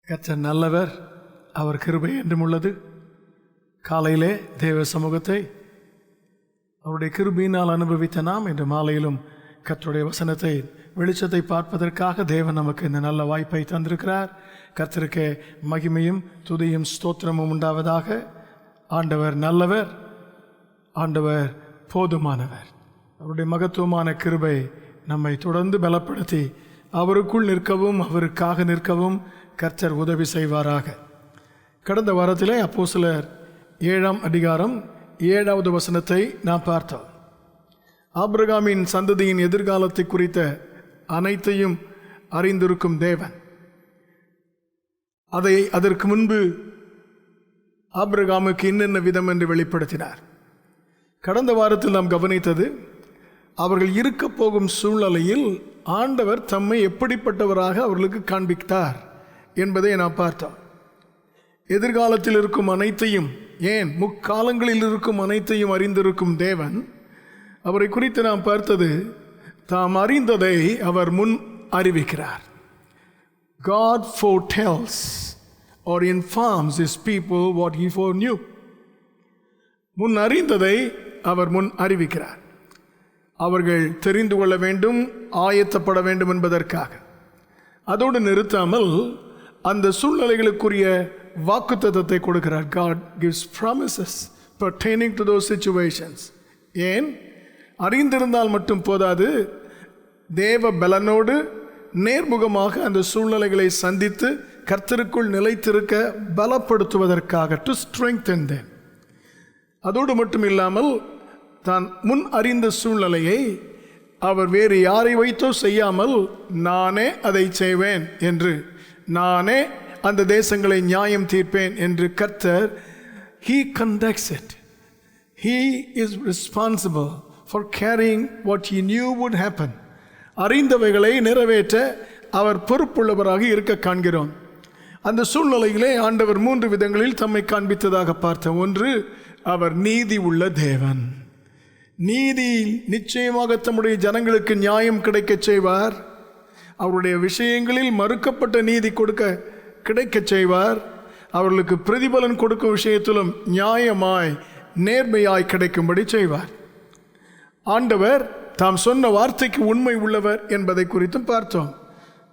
கர்த்தர் நல்லவர், அவர் கிருபை என்றும் உள்ளது. காலையிலே தேவ சமூகத்தை அவருடைய கிருபையினால் அனுபவித்த நாம் இன்று மாலையிலும் கர்த்தருடைய வசனத்தை வெளிச்சத்தை பார்ப்பதற்காக தேவன் நமக்கு இந்த நல்ல வாய்ப்பை தந்திருக்கிறார். கர்த்தருக்கு மகிமையும் துதியும் ஸ்தோத்திரமும் உண்டாவதாக. ஆண்டவர் நல்லவர், ஆண்டவர் போதுமானவர். அவருடைய மகத்துவமான கிருபை நம்மை தொடர்ந்து பலப்படுத்தி அவருக்குள் நிற்கவும் அவருக்காக நிற்கவும் கர்த்தர் உதவி செய்வாராக. கடந்த வாரத்திலே அப்போஸ்தலர் 7ஆம் அதிகாரம் 7வது வசனத்தை நாம் பார்த்தோம். ஆபிரகாமின் சந்ததியின் எதிர்காலத்தை குறித்த அனைத்தையும் அறிந்திருக்கும் தேவன் அதற்கு முன்பு ஆபிரகாமுக்கு இன்னென்ன விதம் என்று வெளிப்படுத்தினார். கடந்த வாரத்தில் நாம் கவனித்தது, அவர்கள் இருக்க போகும் சூழ்நிலையில் ஆண்டவர் தம்மை எப்படிப்பட்டவராக அவர்களுக்கு காண்பித்தார் என்பதை நாம் பார்த்தோம். எதிர்காலத்தில் இருக்கும் அனைத்தையும், ஏன் முக்காலங்களில் இருக்கும் அனைத்தையும் அறிந்திருக்கும் தேவன், அவரை குறித்து நாம் பார்த்தது, தாம் அறிந்ததை அவர் முன் அறிவிக்கிறார். God foretells or informs his people what he foreknew. முன் அறிந்ததை அவர் முன் அறிவிக்கிறார். அவர்கள் தெரிந்து கொள்ள வேண்டும், ஆயத்தப்பட வேண்டும் என்பதற்காக. அதோடு நிறுத்தாமல் அந்த சூழ்நிலைகளுக்குரிய வாக்குத்தத்தத்தை கொடுக்கிறார். God gives promises pertaining to those situations. ஏன் அறிந்திருந்தால் மட்டும் போதாது, தேவ பலனோடு நேர்முகமாக அந்த சூழ்நிலைகளை சந்தித்து கர்த்தருக்குள் நிலைத்திருக்க பலப்படுத்துவதற்காக, டு strengthen them. அதோடு மட்டும் இல்லாமல் தான் முன் அறிந்த சூழ்நிலையை அவர் வேறு யாரை வைத்தோ செய்யாமல், நானே அதை செய்வேன் என்று, நானே அந்த தேசங்களை நியாயம் தீர்ப்பேன் என்று கர்த்தர், he conducts it. He is responsible for carrying what he knew would happen. அறிந்தவைகளை நிறைவேற்ற அவர் பொறுப்புள்ளவராக இருக்க காண்கிறோம். அந்த சூழ்நிலையிலே ஆண்டவர் 3 விதங்களில் தம்மை காண்பித்ததாக பார்த்தோம். ஒன்று, அவர் நீதி உள்ள தேவன். நீதி நிச்சயமாக தம்முடைய ஜனங்களுக்கு நியாயம் கிடைக்கச் செய்வார். அவருடைய விஷயங்களில் மறுக்கப்பட்ட நீதி கிடைக்கச் செய்வார். அவர்களுக்கு பிரதிபலன் கொடுக்கும் விஷயத்திலும் நியாயமாய் நேர்மையாய் கிடைக்கும்படி செய்வார். ஆண்டவர் தாம் சொன்ன வார்த்தைக்கு உண்மை உள்ளவர் என்பதை குறித்தும் பார்த்தோம்.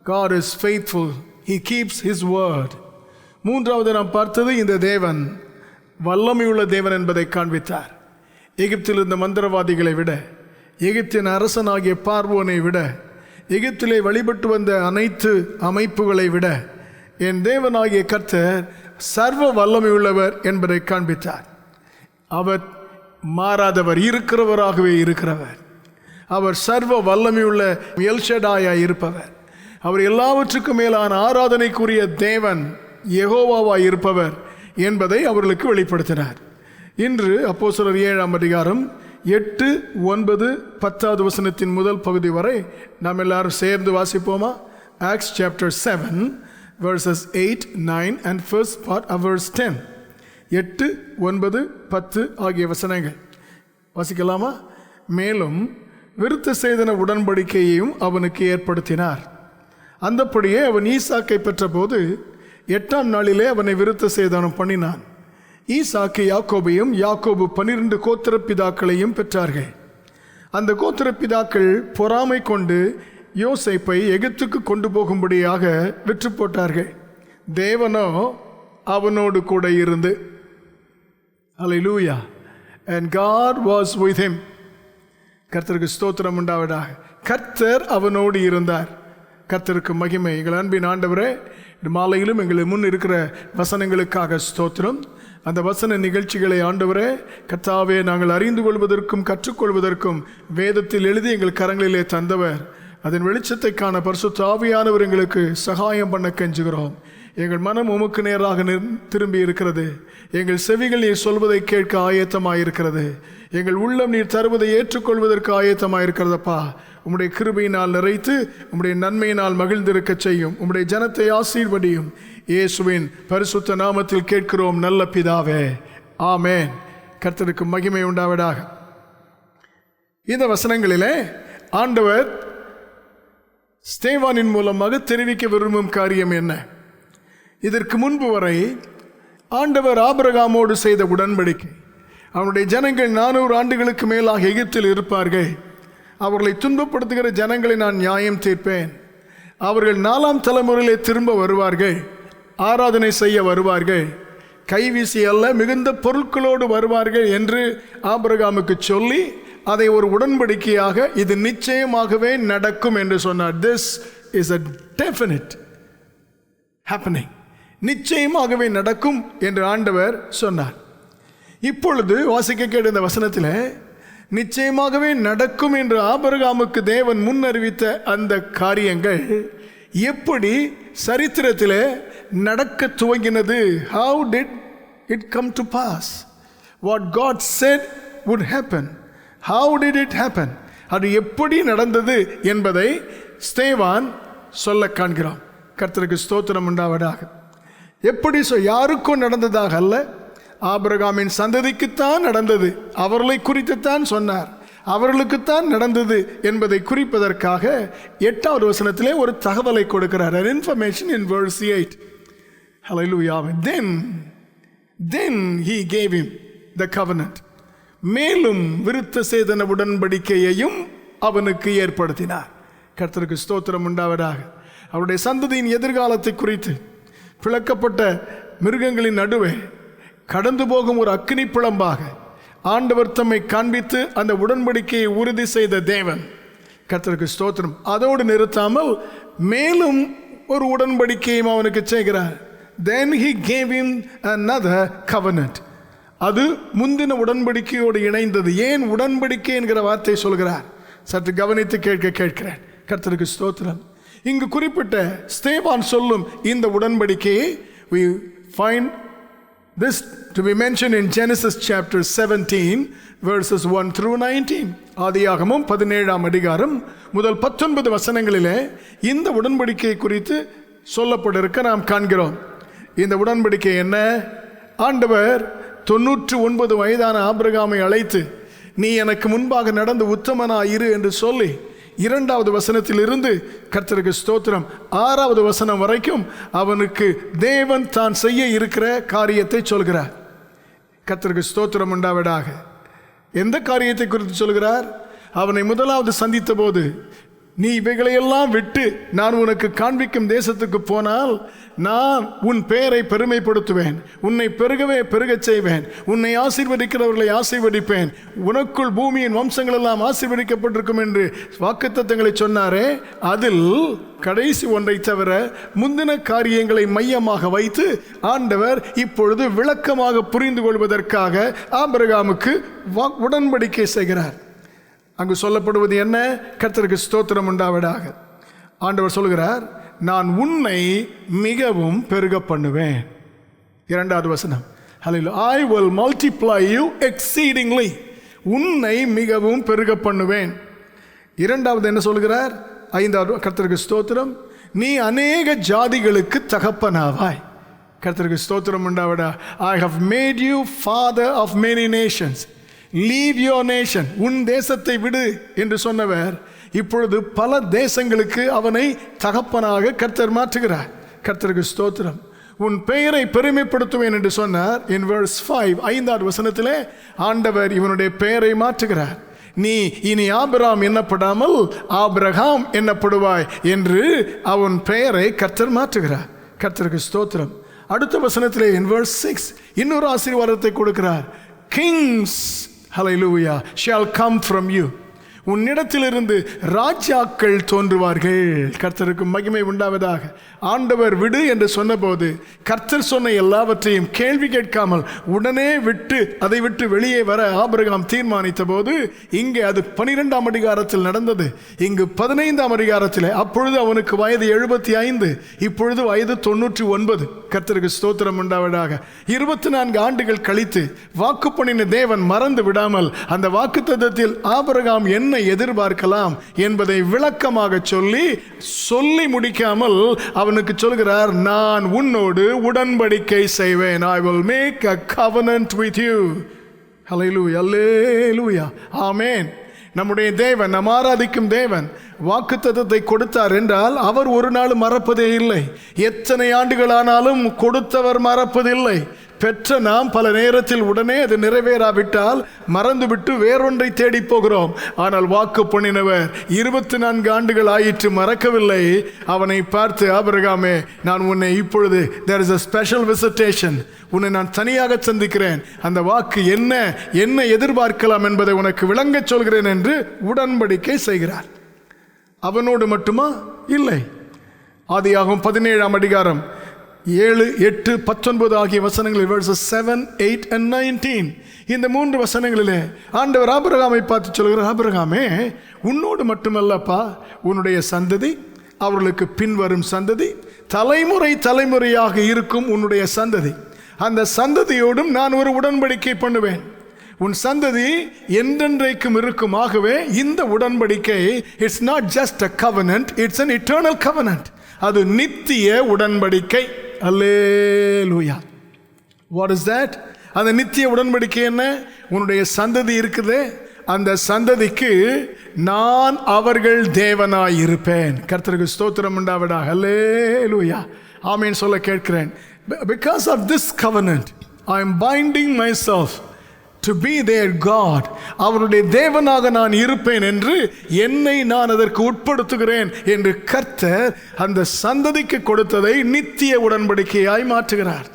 God is faithful, he keeps his word. மூன்றாவது நாம் பார்த்தது, இந்த தேவன் வல்லமையுள்ள தேவன் என்பதை காண்பித்தார். எகிப்தில் இருந்த மந்திரவாதிகளை விட, எகிப்தின் அரசனாகிய பார்வோனை விட, எகிப்திலே வழிபட்டு வந்த அனைத்து அமைப்புகளை விட என் தேவனாகிய கர்த்தர் சர்வ வல்லமையுள்ளவர் என்பதை காண்பித்தார். அவர் மாறாதவர், இருக்கிறவராகவே இருக்கிறவர். அவர் சர்வ வல்லமையுள்ள எல் ஷடாயாய் இருப்பவர். அவர் எல்லாவற்றுக்கும் மேலான ஆராதனைக்குரிய தேவன், யெகோவாவாய் இருப்பவர் என்பதை அவர்களுக்கு வெளிப்படுத்தினார். இன்று அப்போஸ்தலர் 7ஆம் அதிகாரம் 8, 9, 10வது வசனத்தின் முதல் பகுதி வரை நாம் எல்லாரும் சேர்ந்து வாசிப்போமா? Acts chapter 7 verses 8, 9 and first part of verse 10. 8, 9, 10 ஆகிய வசனங்கள் வாசிக்கலாமா? மேலும் விருத்த சேதன உடன்படிக்கையையும் அவனுக்கு ஏற்படுத்தினார். அந்தப்படியே அவன் ஈசாக்கை பெற்றபோது 8ஆம் நாளிலே அவனை விருத்த சேதனம் பண்ணினான். ஈசாக்கு யாக்கோபையும், யாக்கோபு 12 கோத்திரப்பிதாக்களையும் பெற்றார்கள். அந்த கோத்திரப்பிதாக்கள் பொறாமை கொண்டு யோசேப்பை எகிப்துக்கு கொண்டு போகும்படியாக விற்று போட்டார்கள். தேவனோ அவனோடு கூட இருந்து, ஹல்லேலூயா, and God was with him. கர்த்தருக்கு ஸ்தோத்திரம் உண்டாவதாக. கர்த்தர் அவனோடு இருந்தார். கர்த்தருக்கு மகிமை. எங்கள் அன்பின் ஆண்டவரே, இந்த மாலையிலும் எங்களை முன் இருக்கிற வசனங்களுக்காக ஸ்தோத்திரம். அந்த வசன நிகழ்ச்சிகளை ஆண்டவரே கர்த்தாவே நாங்கள் அறிந்து கொள்வதற்கும் கற்றுக்கொள்வதற்கும் வேதத்தில் எழுதி எங்கள் கரங்களிலே தந்தவர், அதன் வெளிச்சத்தை காண பரிசுத்த ஆவியானவர் எங்களுக்கு சகாயம் பண்ண கெஞ்சுகிறோம். எங்கள் மனம் உமக்கு நேராக திரும்பி இருக்கிறது. எங்கள் செவிகள் நீர் சொல்வதை கேட்க ஆயத்தமாயிருக்கிறது. எங்கள் உள்ளம் நீர் தருவதை ஏற்றுக்கொள்வதற்கு ஆயத்தமாயிருக்கிறதப்பா. உம்முடைய கிருபையினால் நிறைத்து உம்முடைய நன்மையினால் மகிழ்ந்திருக்க செய்யும். உம்முடைய ஜனத்தை ஆசீர்வதியும். இயேசுவின் பரிசுத்த நாமத்தில் கேட்கிறோம் நல்ல பிதாவே, ஆமென். கர்த்தருக்கு மகிமை உண்டாவதாக. இந்த வசனங்களிலே ஆண்டவர் ஸ்தேவானின் மூலமாக தெரிவிக்க விரும்பும் காரியம் என்ன? இதற்கு முன்பு வரை ஆண்டவர் ஆபிரகாமோடு செய்த உடன்படிக்கை, அவனுடைய ஜனங்கள் 400 ஆண்டுகளுக்கு மேலாக எகிப்தில் இருப்பார்கள், அவர்களை துன்பப்படுத்துகிற ஜனங்களை நான் நியாயம் தீர்ப்பேன், அவர்கள் 4ஆம் தலைமுறையிலே திரும்ப வருவார்கள், ஆராதனை செய்ய வருவார்கள், கைவீசி அல்ல மிகுந்த பொருட்களோடு வருவார்கள் என்று ஆபிரகாமுக்கு சொல்லி அதை ஒரு உடன்படிக்கையாக இது நிச்சயமாகவே நடக்கும் என்று சொன்னார். This is a definite happening. நிச்சயமாகவே நடக்கும் என்று ஆண்டவர் சொன்னார். இப்பொழுது வாசிக்க கேட்ட இந்த வசனத்தில் நிச்சயமாகவே நடக்கும் என்று ஆபிரகாமுக்கு தேவன் முன் அறிவித்த அந்த காரியங்கள் எப்படி சரித்திரத்தில் நடக்க துவங்கினது? How did it come to pass? What God said would happen. How did it happen? அது எப்படி நடந்தது என்பதை ஸ்தேவான் சொல்ல காண்கிறோம். கர்த்தருக்கு ஸ்தோத்திரம் உண்டாவதாக. எப்படி யாருக்கும் நடந்ததாக அல்ல, ஆபிரகாமின் சந்ததிக்குத்தான் நடந்தது, அவர்களை குறித்துத்தான் சொன்னார், அவர்களுக்குத்தான் நடந்தது என்பதை குறிப்பதற்காக 8வது வசனத்திலே ஒரு தகவலை கொடுக்கிறார். An information in verse 8. Hallelujah. Then he gave him the covenant. மேலும் விருத்த சேதன உடன்படிக்கையையும் அவனுக்கு ஏற்படுத்தினார். கர்த்தருக்கு ஸ்தோத்திரம் உண்டாவதாக. அவருடைய சந்ததியின் எதிர்காலத்தை குறித்து பிளக்கப்பட்ட மிருகங்களின் நடுவே கடந்து போகும் ஒரு அக்கினி பிழம்பாக ஆண்டவர் தம்மை காண்பித்து அந்த உடன்படிக்கையை உறுதி செய்த தேவன். கர்த்தருக்கு ஸ்தோத்திரம். அதோடு நிறுத்தாமல் மேலும் ஒரு உடன்படிக்கையும் அவனுக்கு செய்கிறார். Then he gave him another covenant. அது முந்தின உடன்படிக்கையோடு இணைந்தது. ஏன் உடன்படிக்கை என்கிற வார்த்தை சொல்கிறார்? சற்று கவனித்து கேட்கிறேன். கர்த்தருக்கு ஸ்தோத்திரம். இங்கு குறிப்பிட்ட ஸ்தேவான் சொல்லும் இந்த உடன்படிக்கையை we find this to be mentioned in Genesis chapter 17 verses 1 through 19. ஆதியாகமம் 17ஆம் அதிகாரம் முதல் 19 வசனங்களிலே இந்த உடன்படிக்கை குறித்து சொல்லப்பட்டிருக்க நாம் காண்கிறோம். இந்த உடன்படிக்கை என்ன? ஆண்டவர் 99 வயதான ஆபிரகாமை அழைத்து நீ எனக்கு முன்பாக நடந்து உத்தமனாயிரு என்று சொல்லி 2வது வசனத்தில் இருந்து கர்த்தருக்கு ஸ்தோத்திரம் 6வது வசனம் வரைக்கும் அவனுக்கு தேவன் தான் செய்ய இருக்கிற காரியத்தை சொல்கிறார். கர்த்தருக்கு ஸ்தோத்திரம் உண்டாவதாக. எந்த காரியத்தை குறித்து சொல்கிறார்? அவனை முதலாவது சந்தித்த போது நீ இவைகளையெல்லாம் விட்டு நான் உனக்கு காண்பிக்கும் தேசத்துக்கு போனால் நான் உன் பெயரை பெருமைப்படுத்துவேன், உன்னை பெருகவே பெருகச் செய்வேன், உன்னை ஆசீர்வதிக்கிறவர்களை ஆசீர்வதிப்பேன், உனக்குள் பூமியின் வம்சங்கள் எல்லாம் ஆசீர்வதிக்கப்பட்டிருக்கும் என்று வாக்குத்தத்தங்களை சொன்னாரே, அதில் கடைசி ஒன்றை தவிர முந்தின காரியங்களை மையமாக வைத்து ஆண்டவர் இப்பொழுது விளக்கமாக புரிந்து கொள்வதற்காக ஆபிரகாமுக்கு உடன்படிக்கை செய்கிறார். அங்கு சொல்லப்படுவது என்ன? கர்த்தருக்கு ஸ்தோத்திரம் உண்டாவதாக. ஆண்டவர் சொல்கிறார், நான் உன்னை மிகவும் பெருக பண்ணுவேன். 2வது வசனம், ஹல்லேலூயா, I will multiply you exceedingly. உன்னை மிகவும் பெருக பண்ணுவேன். 2வது என்ன சொல்கிறார்? 5வது, கர்த்தருக்கு ஸ்தோத்திரம், நீ அநேக ஜாதிகளுக்கு தகப்பனாவாய். கர்த்தருக்கு ஸ்தோத்திரம் உண்டாவதா. I have made you father of many nations. Leave your nation. உன் தேசத்தை விடு என்று சொன்னவர் இப்பொழுது பல தேசங்களுக்கு அவனை தகப்பனாக கர்த்தர் மாற்றுகிறார். கர்த்தருக்கு ஸ்தோத்திரம். உன் பெயரை பெருமைப்படுத்துவேன் என்று சொன்னார். In verse 5, 5வது வசனத்திலே ஆண்டவர் இவனுடைய பெயரை மாற்றுகிறார். நீ இனி ஆபிரகாம் என்னப்படாமல் ஆபிரகாம் என்னப்படுவாய் என்று அவன் பெயரை கர்த்தர் மாற்றுகிறார். கர்த்தருக்கு ஸ்தோத்திரம். அடுத்த வசனத்திலே in verse 6 இன்னொரு ஆசீர்வாதத்தை கொடுக்கிறார். Kings, hallelujah, shall come from you. உன்னிடத்திலிருந்து ராஜாக்கள் தோன்றுவார்கள். கர்த்தருக்கு மகிமை உண்டாவதாக. ஆண்டவர் விடு என்று சொன்னபோது கர்த்தர் சொன்ன எல்லாவற்றையும் கேள்வி கேட்காமல் உடனே அதை விட்டு வெளியே வர ஆபிரகாம் தீர்மானித்த போது இங்கே அது 12ஆம் அதிகாரத்தில் நடந்தது. இங்கு 15ஆம் அதிகாரத்தில் அப்பொழுது அவனுக்கு வயது 75, இப்பொழுது வயது 99. கர்த்தருக்கு ஸ்தோத்திரம் உண்டாவதாக. 24 ஆண்டுகள் கழித்து வாக்கு பண்ணின தேவன் மறந்து விடாமல் அந்த வாக்குத்தத்தத்தில் ஆபிரகாம் என்ன எதிர்பார்க்கலாம் என்பதை விளக்கமாக சொல்லி முடிக்காமல் அவனுக்கு சொல்கிறார், நான் உன்னோடு உடன்படிக்கை செய்வேன். I will make a covenant with you. Hallelujah, hallelujah, amen. நம்முடைய தேவன், நாம் ஆராதிக்கும் தேவன் வாக்குத்தத்தத்தை கொடுத்தார் என்றால் அவர் ஒரு நாள் மறப்பதே இல்லை. எத்தனை ஆண்டுகளானாலும் கொடுத்தவர் மறப்பதில்லை. பெற்ற நாம் பல நேரத்தில் உடனே அது நிறைவேறாவிட்டால் மறந்துவிட்டு வேறொன்றை தேடி போகிறோம். ஆனால் வாக்கு பண்ணினவர் 24 ஆண்டுகள் ஆயிற்று, மறக்கவில்லை. அவனை பார்த்து, ஆபிரகாமே, நான் உன்னை இப்பொழுது there is a special visitation, உன்னை நான் தனியாக சந்திக்கிறேன், அந்த வாக்கு என்ன எதிர்பார்க்கலாம் என்பதை உனக்கு விளங்கச் சொல்கிறேன் என்று உடன்படிக்கை செய்கிறார். அவனோடு மட்டுமா? இல்லை. ஆதியாகமம் 17ஆம் அதிகாரம் 7, 8, 19 ஆகிய வசனங்களில் verses 7, 8 and 19 இந்த 3 வசனங்களிலே ஆண்டவர் ஆபிரகாமை பார்த்து சொல்கிறார், ஆபிரகாமே, உன்னோடு மட்டுமல்லப்பா, உன்னுடைய சந்ததி, அவர்களுக்கு பின்வரும் சந்ததி, தலைமுறையாக இருக்கும் உன்னுடைய சந்ததி, அந்த சந்ததியோடும் நான் ஒரு உடன்படிக்கை பண்ணுவேன். உன் சந்ததி என்றென்றைக்கும் இருக்கும். ஆகவே இந்த உடன்படிக்கை it's not just a covenant, it's an eternal covenant. அது நித்திய உடன்படிக்கை. அல்லேலூயா. What is that? அந்த நித்திய உடன்படிக்கை என்ன? உன்னுடைய சந்ததி இருக்குது, அந்த சந்ததிக்கு நான் அவர்கள் தேவனாய் இருப்பேன். கர்த்தருக்கு ஸ்தோத்திரம் உண்டாவதாக. அல்லேலூயா. ஆமென் சொல்ல கேட்கிறேன். Because of this covenant I am binding myself to be their God. அவருடைய தேவனாக நான் இருப்பேன் என்று என்னை நான் அதற்கு உட்படுத்துகிறேன் என்று கர்த்தர் அந்த சந்ததிக்கு கொடுத்ததை நித்திய உடன்படிக்கையாய் மாற்றுகிறார்.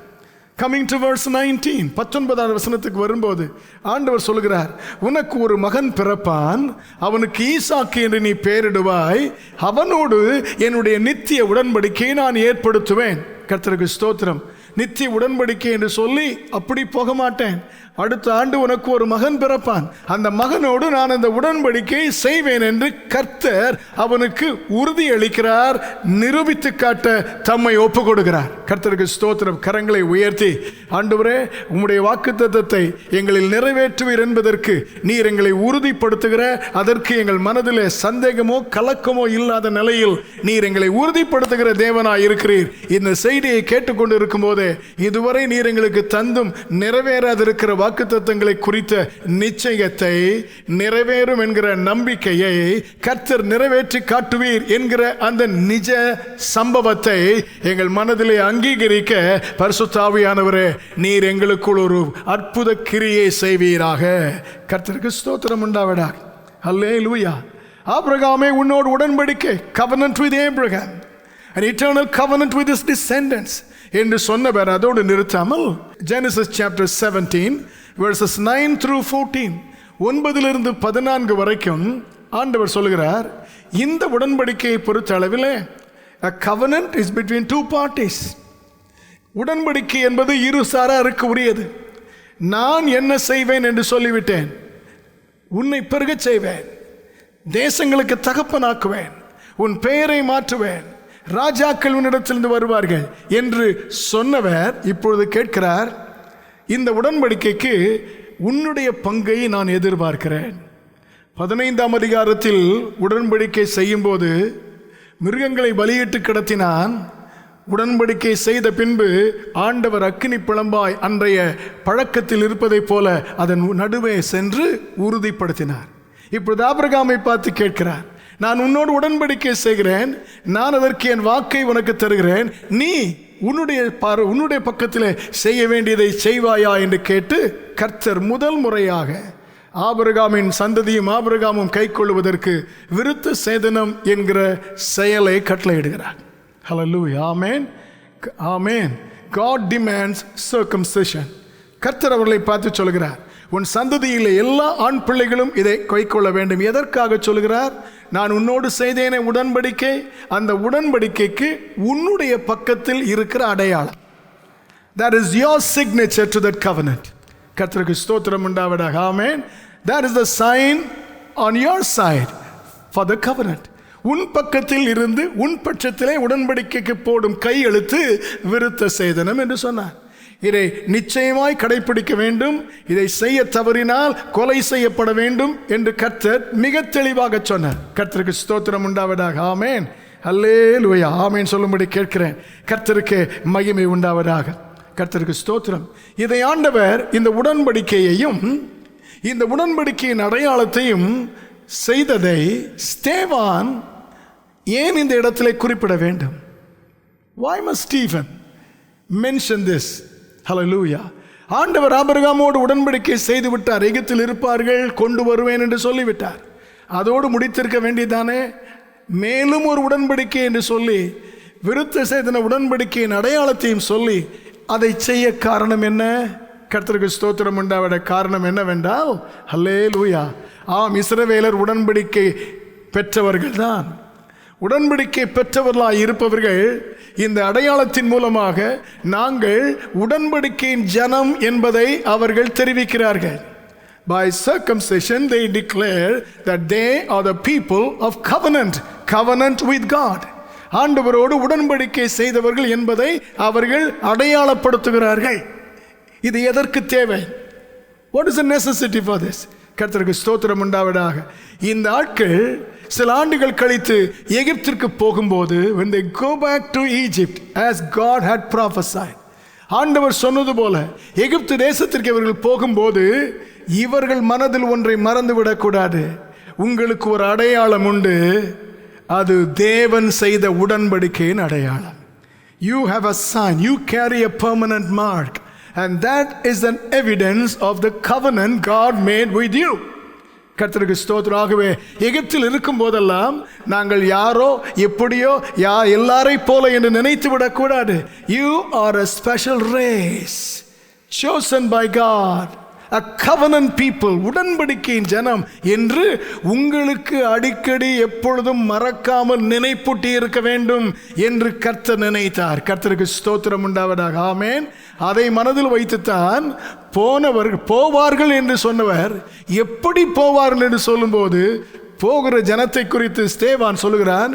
Coming to verse 19, 19ஆம் வசனத்துக்கு வரும்போது ஆண்டவர் சொல்கிறார், உனக்கு ஒரு மகன் பிறப்பான், அவனுக்கு ஈசாக்கு என்று நீ பெயரிடுவாய், அவனோடு என்னுடைய நித்திய உடன்படிக்கையை நான் ஏற்படுத்துவேன். கர்த்தருக்கு ஸ்தோத்திரம். நித்திய உடன்படிக்கை என்று சொல்லி அப்படி போக மாட்டேன். அடுத்த ஆண்டு உனக்கு ஒரு மகன் பிறப்பான், அந்த மகனோடு நான் அந்த உடன்படிக்கையை செய்வேன் என்று கர்த்தர் அவனுக்கு உறுதி அளிக்கிறார், நிரூபித்து காட்ட தம்மை ஒப்பு கொடுக்கிறார். கர்த்தருக்கு ஸ்தோத்திரம். கரங்களை உயர்த்தி, ஆண்டவரே, உம்முடைய வாக்குத்தத்தத்தை எங்களில் நிறைவேற்றுவீர் என்பதற்கு நீர் எங்களை உறுதிப்படுத்துகிற, அதற்கு எங்கள் மனதிலே சந்தேகமோ கலக்கமோ இல்லாத நிலையில் நீர் எங்களை உறுதிப்படுத்துகிற தேவனாய் இருக்கிறீர். இந்த செய்தியை கேட்டுக்கொண்டு இருக்கும் போதே இதுவரை நீர் எங்களுக்கு தந்தும் நிறைவேறாதிருக்கிற வாக்குத்தத்தங்களை குறித்த நிச்சயத்தை, நிறைவேறும் என்கிற நம்பிக்கையை, கர்த்தர் நிறைவேற்றி காட்டுவீர் என்கிற அந்த நிஜ சம்பவத்தை எங்கள் மனதிலே அங்கீகரிக்க பரிசுத்த ஆவியானவரே, நீர் எங்களுக்குள் ஒரு அற்புத கிரியை செய்வீராக. கர்த்தருக்கு ஸ்தோத்திரம் உண்டாவதாக. அல்லேலூயா. ஆபிரகாமே, உன்னோடு உடன்படிக்கை, covenant with Abraham, an eternal covenant with his descendants என்று சொன்னவர் அதோடு நிறுத்தாமல் Genesis chapter 17 verses 9 through 14, 9 14 வரைக்கும் ஆண்டவர் சொல்கிறார், இந்த உடன்படிக்கையை பொறுத்த அளவில் a covenant is between two parties. உடன்படிக்கை என்பது இரு சாராருக்கு உரியது. நான் என்ன செய்வேன் என்று சொல்லிவிட்டேன், உன்னை பெருகச் செய்வேன், தேசங்களுக்கு தகப்பனாக்குவேன், உன் பெயரை மாற்றுவேன், ராஜாக்கள் உன்னிடத்திலிருந்து வருவார்கள் என்று சொன்னவர் இப்பொழுது கேட்கிறார், இந்த உடன்படிக்கைக்கு உன்னுடைய பங்கை நான் எதிர்பார்க்கிறேன். 15ஆம் அதிகாரத்தில் உடன்படிக்கை செய்யும் போது மிருகங்களை பலியிட்டு கிடத்தினான். உடன்படிக்கை செய்த பின்பு ஆண்டவர் அக்கினி பிளம்பாய் அன்றைய பழக்கத்தில் இருப்பதைப் போல அதன் நடுவே சென்று உறுதிப்படுத்தினார். இப்பொழுது ஆபிரகாமை பார்த்து கேட்கிறார், நான் உன்னோடு உடன்படிக்கை செய்கிறேன், நான் அதற்கு என் வாக்கை உனக்கு தருகிறேன், நீ உன்னுடைய பக்கத்தில் செய்ய வேண்டியதை செய்வாயா என்று கேட்டு கர்த்தர் முதல் முறையாக ஆபிரகாமின் சந்ததியும் ஆபிரகாமும் கை கொள்வதற்கு விருத்த சேதனம் என்கிற செயலை கட்டளையிடுகிறார். ஹல்லேலூயா. ஆமென். ஆமென். God demands circumcision. கர்த்தர் அவர்களை பார்த்து சொல்கிறார், உன் சந்ததியில் எல்லா ஆண் பிள்ளைகளும் இதை கைக்கொள்ள வேண்டும். எதற்காக சொல்கிறார்? நான் உன்னோடு செய்தேனே உடன்படிக்கை, அந்த உடன்படிக்கைக்கு உன்னுடைய பக்கத்தில் இருக்கிற அடையாளம். That is your signature to that covenant. கர்த்தருக்கு ஸ்தோத்திரம் உண்டாவதாக. ஆமென். That is the sign on your side for the covenant. உன் பக்கத்தில் இருந்து உன் பட்சத்திலே உடன்படிக்கைக்கு போடும் கையெழுத்து விருத்த சேதனம் என்று சொன்னார். இதை நிச்சயமாய் கடைபிடிக்க வேண்டும், இதை செய்ய தவறினால் கொலை செய்யப்பட வேண்டும் என்று கர்த்தர் மிக தெளிவாக சொன்னார். கர்த்தருக்கு ஸ்தோத்திரம் உண்டாவதாக. ஆமென். அல்லேலூயா. ஆமென் சொல்லும்படி கேட்கிறேன். கர்த்தருக்கு மகிமை உண்டாவதாக. கர்த்தருக்கு ஸ்தோத்திரம். இதை ஆண்டவர் இந்த உடன்படிக்கையையும் இந்த உடன்படிக்கையின் அடையாளத்தையும் செய்ததை ஸ்தேவான் ஏன் இந்த இடத்திலே குறிப்பிட வேண்டும்? Why must Stephen mention this? Hallelujah. ஆண்டவர் ஆபிரகாமோடு உடன்படிக்கை செய்து விட்டார். எகிப்தில் இருப்பார்கள், கொண்டு வருவேன் என்று சொல்லிவிட்டார். அதோடு முடித்திருக்க வேண்டியதானே? மேலும் ஒரு உடன்படிக்கை என்று சொல்லி, விருத்த சேதன உடன்படிக்கையின் அடையாளத்தையும் சொல்லி அதை செய்ய காரணம் என்ன? கர்த்தருக்கு ஸ்தோத்திரம் உண்டாவத. காரணம் என்னவென்றால், ஹல்லேலூயா, ஆம், இஸ்ரவேலர் உடன்படிக்கை பெற்றவர்கள் தான். உடன்படிக்கை பெற்றவர்களாய் இருப்பவர்கள் இந்த அடையாளத்தின் மூலமாக நாங்கள் உடன்படிக்கையின் ஜனம் என்பதை அவர்கள் தெரிவிக்கிறார்கள். By circumcision they declare that they are the people of covenant with God. ஆண்டவரோடு உடன்படிக்கை செய்தவர்கள் என்பதை அவர்கள் அடையாளப்படுத்துகிறார்கள். இது எதற்கு தேவை? What is the necessity for this? கர்த்தருக்கு ஸ்தோத்திரம் உண்டாவதாக. இந்த ஆட்கள் சில ஆண்டுகள் கழித்து எகிப்திற்கு போகும்போது, when they go back to Egypt as God had prophesied, ஆண்டவர் சொன்னது போல எகிப்து தேசத்திற்கு இவர்கள் போகும்போது இவர்கள் மனதில் ஒன்றை மறந்துவிடக்கூடாது. உங்களுக்கு ஒரு அடையாளம் உண்டு, அது தேவன் செய்த உடன்படிக்கையின் அடையாளம். You have a sign, you carry a permanent mark, and that is an evidence of the covenant God made with you. கர்த்தருக்கு ஸ்தோத்திரமாகவே. எகிப்தில் இருக்கும் போதெல்லாம் நாங்கள் யாரோ எப்படியோ எல்லாரை போல என்று நினைத்து விடக்கூடாது. You are a special race chosen by God, a covenant people, உடன்படிக்கையின் ஜனம் என்று உங்களுக்கு அடிக்கடி எப்பொழுதும் மறக்காமல் நினைப்பூட்டி இருக்க வேண்டும் என்று கர்த்தர் நினைத்தார். கர்த்தருக்கு ஸ்தோத்திரம் உண்டாவதாக. ஆமென். அதை மனதில் வைத்துத்தான் போவார்கள் என்று சொன்னவர் எப்படி போவார்கள் என்று சொல்லும்போது, போகிற ஜனத்தை குறித்து ஸ்தேவான் சொல்லுகிறான்,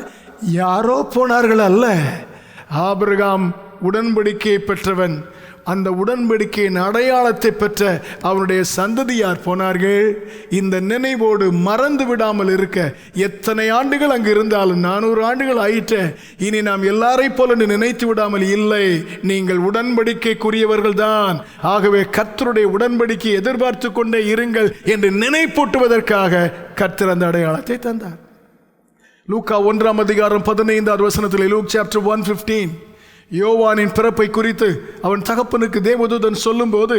யாரோ போனார்கள் அல்ல, ஆபிரகாம் உடன்படிக்கையை பெற்றவன், அந்த உடன்படிக்கையின் அடையாளத்தை பெற்ற அவனுடைய சந்ததியார் போனார்கள். இந்த நினைவோடு மறந்து விடாமல் இருக்க, எத்தனை ஆண்டுகள் அங்கு இருந்தாலும் 400 ஆண்டுகள் ஆயிற்ற, இனி நாம் எல்லாரை போல நினைத்து விடாமல், இல்லை, நீங்கள் உடன்படிக்கைக்குரியவர்கள் தான், ஆகவே கர்த்தருடைய உடன்படிக்கை எதிர்பார்த்து கொண்டே இருங்கள் என்று நினைப்பூட்டுவதற்காக கர்த்தர் அந்த அடையாளத்தை தந்தார். லூக்கா 1 அதிகாரம் 15 வசனத்தில், லூக் சாப்டர் 1:15, யோவானின் பிறப்பை குறித்து அவன் தகப்பனுக்கு தேவதூதன் சொல்லும்போது,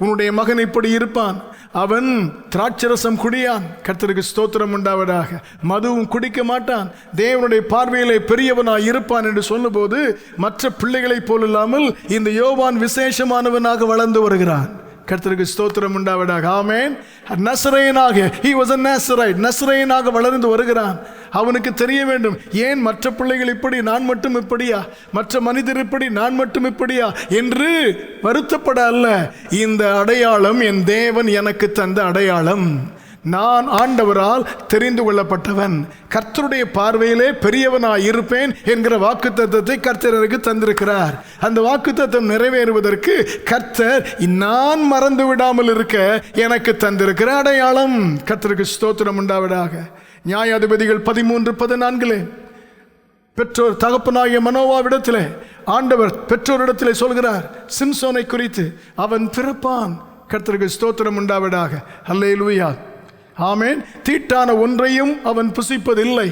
உன்னுடைய மகன் இப்படி இருப்பான், அவன் திராட்சரசம் குடியான், கர்த்தருக்கு ஸ்தோத்திரம் உண்டாவதாக, மதுவும் குடிக்க மாட்டான், தேவனுடைய பார்வையிலே பெரியவனாய் இருப்பான் என்று சொல்லும்போது, மற்ற பிள்ளைகளைப் போலில்லாமல் இந்த யோவான் விசேஷமானவனாக வளர்ந்து வருகிறான். கர்த்தருக்கு ஸ்தோத்திரம் உண்டாவதாக. ஆமென். நசரேயனாக, he was a Nazarite, நசரேயனாக வளர்ந்து வருகிறான். அவனுக்கு தெரிய வேண்டும், ஏன் மற்ற பிள்ளைகள் இப்படி, நான் மட்டும் இப்படியா, மற்ற மனிதர் இப்படி, நான் மட்டும் இப்படியா என்று வருத்தப்பட அல்ல. இந்த அடையாளம் என் தேவன் எனக்கு தந்த அடையாளம். நான் ஆண்டவரால் தெரிந்து கொள்ளப்பட்டவன், கர்த்தருடைய பார்வையிலே பெரியவனாய் இருப்பேன் என்கிற வாக்குத்தத்தத்தை கர்த்தர் எனக்கு தந்திருக்கிறார். அந்த வாக்குத்தத்தம் நிறைவேறுவதற்கு கர்த்தர் நான் மறந்து விடாமல் இருக்க எனக்கு தந்திருக்கிற அடையாளம். கர்த்தருக்கு ஸ்தோத்திரம் உண்டாவதாக. நியாயாதிபதிகள் 13:14 பெற்றோர் தகப்பனாகிய மனோவாவிடத்திலே ஆண்டவர் பெற்றோரிடத்திலே சொல்கிறார் சிம்சோனை குறித்து, அவன் பிறப்பான். கர்த்தருக்கு ஸ்தோத்திரம் உண்டாவதாக. அல்லேலூயா. ஆமென். தீட்டான ஒன்றையும் அவன் புசிப்பதில்லை,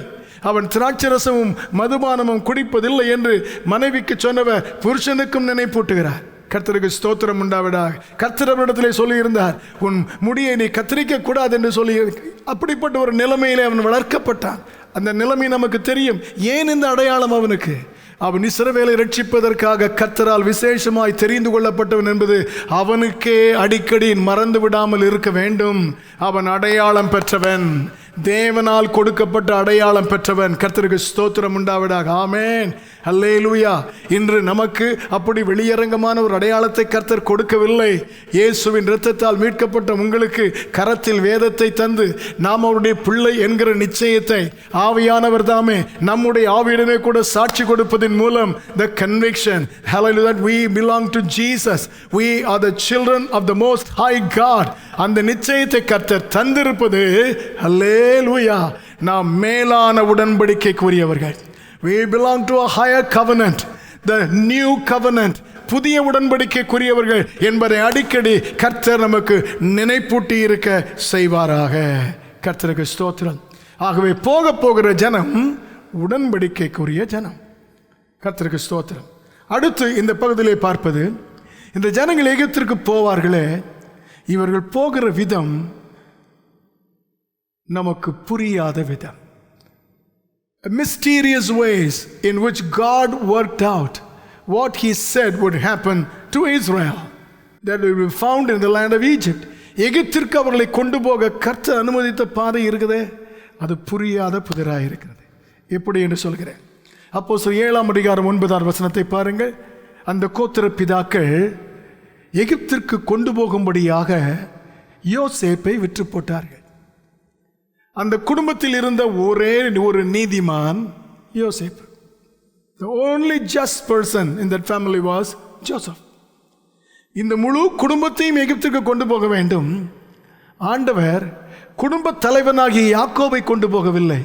அவன் திராட்சரசமும் மதுபானமும் குடிப்பதில்லை என்று மனைவிக்கு சொன்னவர் புருஷனுக்கும் நினைப்பூட்டுகிறார். கர்த்தருக்கு ஸ்தோத்திரம் உண்டாவதாக. கர்த்தர் அவரிடத்திலே சொல்லியிருந்தார், உன் முடியை நீ கத்தரிக்க கூடாது என்று சொல்லி, அப்படிப்பட்ட ஒரு நிலைமையிலே அவன் வளர்க்கப்பட்டான். அந்த நிலைமை நமக்கு தெரியும். ஏன் இந்த அடையாளம் அவனுக்கு? அவன் இஸ்ரவேலை ரட்சிப்பதற்காக கர்த்தரால் விசேஷமாய் தெரிந்து கொள்ளப்பட்டவன் என்பது அவனுக்கே அடிக்கடி மறந்து விடாமல் இருக்க வேண்டும். அவன் அடையாளம் பெற்றவன், தேவனால் கொடுக்கப்பட்ட அடையாளம் பெற்றவன். கர்த்தருக்கு ஸ்தோத்திரம் உண்டாவதாக. ஆமென். அல்லேலூயா. இன்று நமக்கு அப்படி வெளியரங்கமான ஒரு அடையாளத்தை கர்த்தர் கொடுக்கவில்லை. இயேசுவின் இரத்தத்தால் மீட்கப்பட்ட உங்களுக்கு கரத்தில் வேதத்தை தந்து நாம் அவருடைய பிள்ளை என்கிற நிச்சயத்தை ஆவியானவர் தாமே நம்முடைய ஆவியுடனே கூட சாட்சி கொடுப்பதின் மூலம், the conviction, hallelujah, that we belong to Jesus, we are the children of the most high God, அந்த நிச்சயத்தை கர்த்தர் தந்திருப்பது, அல்லேலூயா, நாம் மேலான உடன்படிக்கைக்குரியவர்கள். We belong to a higher covenant, the new covenant, புதிய உடன்படிக்கைக்குரியவர்கள் என்பதை அடிக்கடி கர்த்தர் நமக்கு நினைப்பூட்டி இருக்க செய்வாராக. கர்த்தருக்கு ஸ்தோத்திரம். ஆகவே போகிற ஜனம் உடன்படிக்கைக்குரிய ஜனம். கர்த்தருக்கு ஸ்தோத்திரம். அடுத்து இந்த பகுதியிலே பார்ப்பது, இந்த ஜனங்கள் எகிப்திற்கு போவார்களே, இவர்கள் போகிற விதம் நமக்கு புரியாத விதம். Mysterious ways in which God worked out what he said would happen to Israel, that will be found in the land of Egypt. எகிப்திற்கு அவர்களை கொண்டு போக கர்த்தர் அனுமதித்த பாதை இருக்குதே, அது புரியாத புதிராக இருக்கிறது. எப்படி என்று சொல்கிறேன். அப்போஸ்தலர் 7 அதிகாரம் 9 வசனத்தை பாருங்கள். அந்த கோத்திர பிதாக்கள் எகிப்திற்கு கொண்டு போகும்படியாக யோசேப்பை விற்று போட்டார்கள். அந்த குடும்பத்தில் இருந்த ஒரே ஒரு நீதிமான் யோசேப். The only just person in that family was Joseph. இந்த முழு குடும்பத்தையும் எகிப்துக்கு கொண்டு போக வேண்டும். ஆண்டவர் குடும்ப தலைவனாகிய யாக்கோபை கொண்டு போகவில்லை.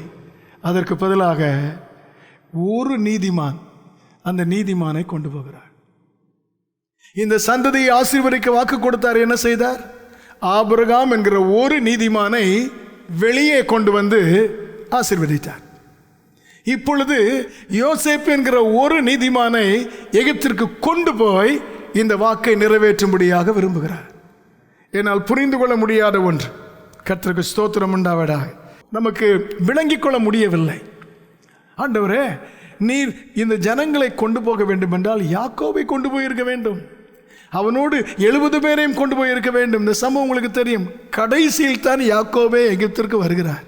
அதற்கு பதிலாக ஒரு நீதிமான், அந்த நீதிமானை கொண்டு போகிறார். இந்த சந்ததியை ஆசீர்வதிக்க வாக்கு கொடுத்தார். என்ன செய்தார்? ஆபிரகாம் என்கிற ஒரு நீதிமானை வெளியே கொண்டு வந்து ஆசீர்வதித்தார். இப்பொழுது யோசேப் என்கிற ஒரு நீதிமானை எகிப்திற்கு கொண்டு போய் இந்த வாக்கை நிறைவேற்றும்படியாக விரும்புகிறார். என்னால் புரிந்து கொள்ள முடியாத ஒன்று. கர்த்தருக்கு ஸ்தோத்திரம் உண்டாவதாக. நமக்கு விளங்கிக் கொள்ள முடியவில்லை. ஆண்டவரே, நீர் இந்த ஜனங்களை கொண்டு போக வேண்டும் என்றால் யாக்கோபை கொண்டு போயிருக்க வேண்டும், அவனோடு 70 பேரையும் கொண்டு போயிருக்க வேண்டும். இந்த சம்பவம் உங்களுக்கு தெரியும். கடைசியில் தான் யாக்கோபே எகிப்திற்கு வருகிறார்.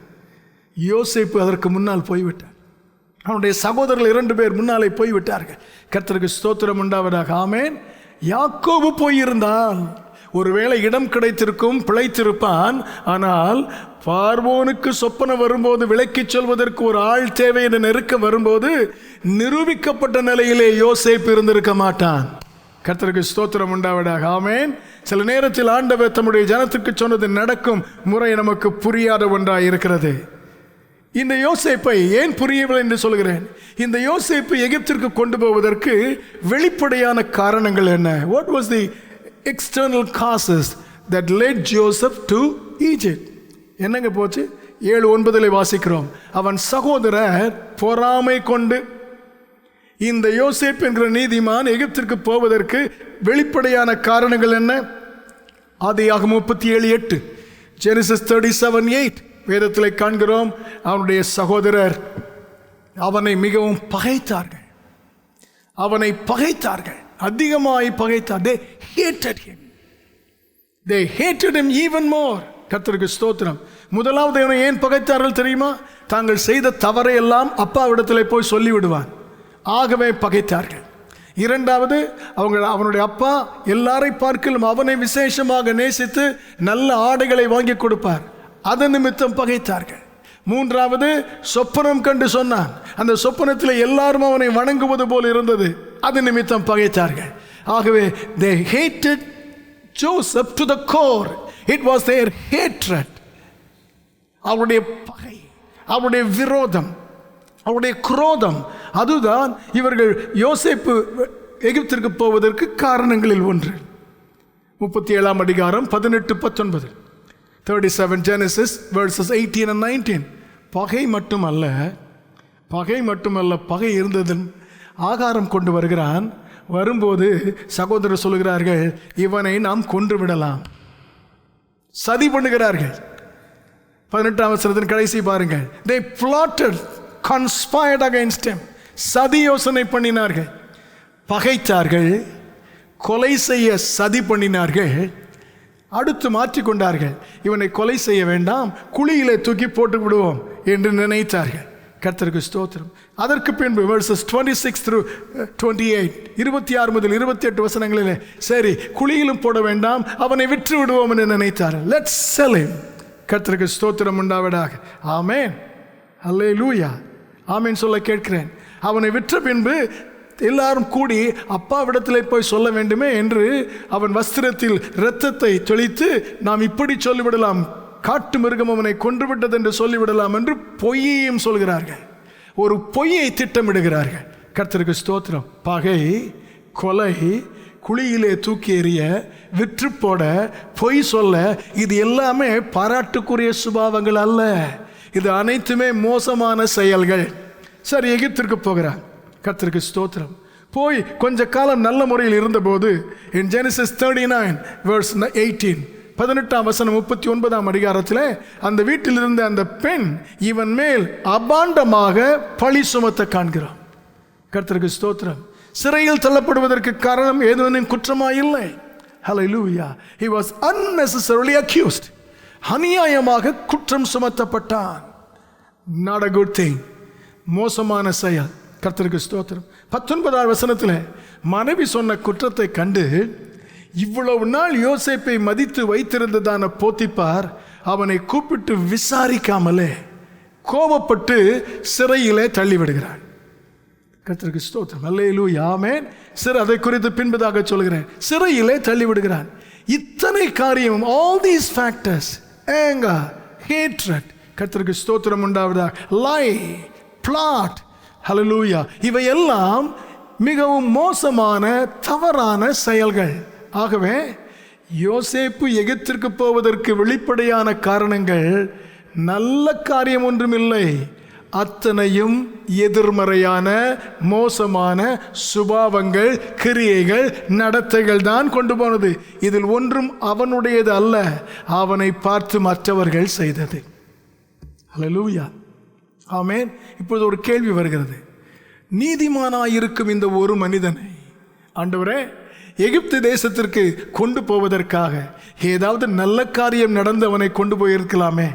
யோசேப்பு அதற்கு முன்னால் போய்விட்டார். அவனுடைய சகோதரர்கள் 2 பேர் முன்னாலே போய்விட்டார்கள். கர்த்தருக்கு ஸ்தோத்திரம் உண்டாவதாக. ஆமேன். யாக்கோபு போயிருந்தால் ஒருவேளை இடம் கிடைத்திருக்கும், பிழைத்திருப்பான். ஆனால் பார்வோனுக்கு சொப்பன வரும்போது விளக்கிச் சொல்வதற்கு ஒரு ஆள் தேவை என நெருக்க வரும்போது நிரூபிக்கப்பட்ட நிலையிலே யோசேப்பு இருந்திருக்க மாட்டான். கர்த்தருக்கு ஸ்தோத்திரம் உண்டாவதாக. ஆமேன். சில நேரத்தில் ஆண்டவர் தம்முடைய ஜனத்துக்கு சொன்னது நடக்கும் முறை நமக்கு புரியாத ஒன்றாக இருக்கிறது. இந்த யோசேப்பை ஏன் புரியவில்லை என்று சொல்கிறேன். இந்த யோசேப்பை எகிப்திற்கு கொண்டு போவதற்கு வெளிப்படையான காரணங்கள் என்ன? What was the external causes that led Joseph to Egypt? என்னங்க போச்சு? 7:9 வாசிக்கிறோம். அவன் சகோதரர் பொறாமை கொண்டு இந்த யோசேப் என்கிற நீதிமான் எகிப்திற்கு போவதற்கு வெளிப்படையான காரணங்கள் என்ன? ஆதியாகமம் 37:8, Genesis 37:8 வேதத்தில் காண்கிறோம். அவனுடைய சகோதரர் அவனை மிகவும் பகைத்தார்கள். அவனை பகைத்தார்கள், அதிகமாய் பகைத்தார். They hated him. They hated him even more. கர்த்தருக்கு ஸ்தோத்திரம். முதலாவது அவனை ஏன் பகைத்தார்கள் தெரியுமா? தாங்கள் செய்த தவறை எல்லாம் அப்பாவிடத்தில் போய் சொல்லிவிடுவான், ஆகவே பகைத்தார்கள். இரண்டாவது, அவனுடைய அப்பா எல்லாரை பார்க்கலும் அவனை விசேஷமாக நேசித்து நல்ல ஆடைகளை வாங்கி கொடுப்பார், அதன் நிமித்தம் பகைத்தார்கள். மூன்றாவது, சொப்பனம் கண்டு சொன்னான், அந்த சொப்பனத்தில் எல்லாரும் அவனை வணங்குவது போல் இருந்தது, அது நிமித்தம் பகைத்தார்கள். ஆகவே they hated Joseph to the core. It was their hatred. அவருடைய பகை, அவருடைய விரோதம், அவருடைய குரோதம், அதுதான் இவர்கள் யோசேப்பு எகிப்திற்கு போவதற்கு காரணங்களில் ஒன்று. 37 அதிகாரம் 18-19, 37 Genesis verses 18 and 19. பகை மட்டுமல்ல, பகை இருந்ததில் ஆகாரம் கொண்டு வருகிறான். வரும்போது சகோதரர் சொல்கிறார்கள், இவனை நாம் கொன்று விடலாம். சதி பண்ணுகிறார்கள். 18ஆம் வசனத்தின் கடைசி பாருங்கள். They plotted, conspired against him. சதி யோசனை பண்ணினார்கள், பகைத்தார்கள், கொலை செய்ய சதி பண்ணினார்கள். அடுத்து மாற்றிக்கொண்டார்கள். இவனை கொலை செய்ய வேண்டாம், குழியிலே தூக்கி போட்டு விடுவோம் என்று நினைத்தார்கள். கர்த்தருக்கு ஸ்தோத்திரம். அதற்கு பின்பு verses 26-28, 26 முதல் 28 வசனங்களிலே, சரி குழியிலும் போட வேண்டாம், அவனை விற்று விடுவோம் என்று நினைத்தார்கள். Let's sell him. கர்த்தருக்கு ஸ்தோத்திரம் உண்டாவதாக. ஆமென், அல்லேலூயா. ஆமென் சொல்ல கேட்கிறேன். அவனை விற்ற பின்பு எல்லாரும் கூடி அப்பாவிடத்தில் போய் சொல்ல வேண்டுமே என்று அவன் வஸ்திரத்தில் இரத்தத்தை தெளித்து, நாம் இப்படி சொல்லிவிடலாம், காட்டு மிருகம் அவனை கொன்றுவிட்டது என்று சொல்லிவிடலாம் என்று பொய்யையும் சொல்கிறார்கள். ஒரு பொய்யை திட்டமிடுகிறார்கள். கர்த்தருக்கு ஸ்தோத்திரம். பகை, கொலை, குழியிலே தூக்கி எறிய, விற்று போட, பொய் சொல்ல, இது எல்லாமே பாராட்டுக்குரிய சுபாவங்கள் அல்ல. இது அனைத்துமே மோசமான செயல்கள். சரி, எகிப்திற்கு போகிறார். கர்த்தருக்கு ஸ்தோத்திரம். போய் கொஞ்ச காலம் நல்ல முறையில் இருந்தபோது in Genesis 39 verse 18, 18ஆம் வசனம் 39ஆம் அதிகாரத்தில் அந்த வீட்டில் இருந்த அந்த பெண் இவன் மேல் அபாண்டமாக பழி சுமத்த காண்கிறான். கர்த்தருக்கு ஸ்தோத்திரம். சிறையில் தள்ளப்படுவதற்கு காரணம் ஏதேனும் குற்றமாயில்லை. Hallelujah. He was unnecessarily accused. அநியாயமாக குற்றம் சுமத்தப்பட்டான். Not a good thing. மோசமான செயல். கர்த்தருக்கு ஸ்தோத்திரம். 19ஆம் வசனத்தில் மனைவி சொன்ன குற்றத்தை கண்டு இவ்வளவு நாள் யோசேப்பை மதித்து வைத்திருந்ததான போத்திபார் அவனை கூப்பிட்டு விசாரிக்காமலே கோபப்பட்டு சிறையிலே தள்ளிவிடுகிறான். கர்த்தருக்கு ஸ்தோத்திரம். அல்லேலூயா, ஆமென். அதை குறித்து பின்பதாக சொல்கிறேன். சிறையிலே தள்ளிவிடுகிறான். இத்தனை காரியம், all these factors, anger, hatred, கர்த்தருக்கு ஸ்தோத்திரம் உண்டாவதாக, lie, plot, ஹல்லேலூயா, இவையெல்லாம் மிகவும் மோசமான தவறான செயல்கள். ஆகவே யோசேப்பு எகிப்திற்கு போவதற்கு வெளிப்படையான காரணங்கள் நல்ல காரியம் ஒன்றுமில்லை. அத்தனையும் எதிர்மறையான மோசமான சுபாவங்கள், கிரியைகள், நடத்தைகள் தான் கொண்டு போனது. இதில் ஒன்றும் அவனுடையது அல்ல, அவனை பார்த்து மற்றவர்கள் செய்தது. ஹல்லேலூயா, ஆமென். இப்பொழுது ஒரு கேள்வி வருகிறது. நீதிமானாயிருக்கும் இந்த ஒரு மனிதனை ஆண்டவரே எகிப்து தேசத்திற்கு கொண்டு போவதற்காக ஏதாவது நல்ல காரியம் நடந்து அவனை கொண்டு போயிருக்கலாமே.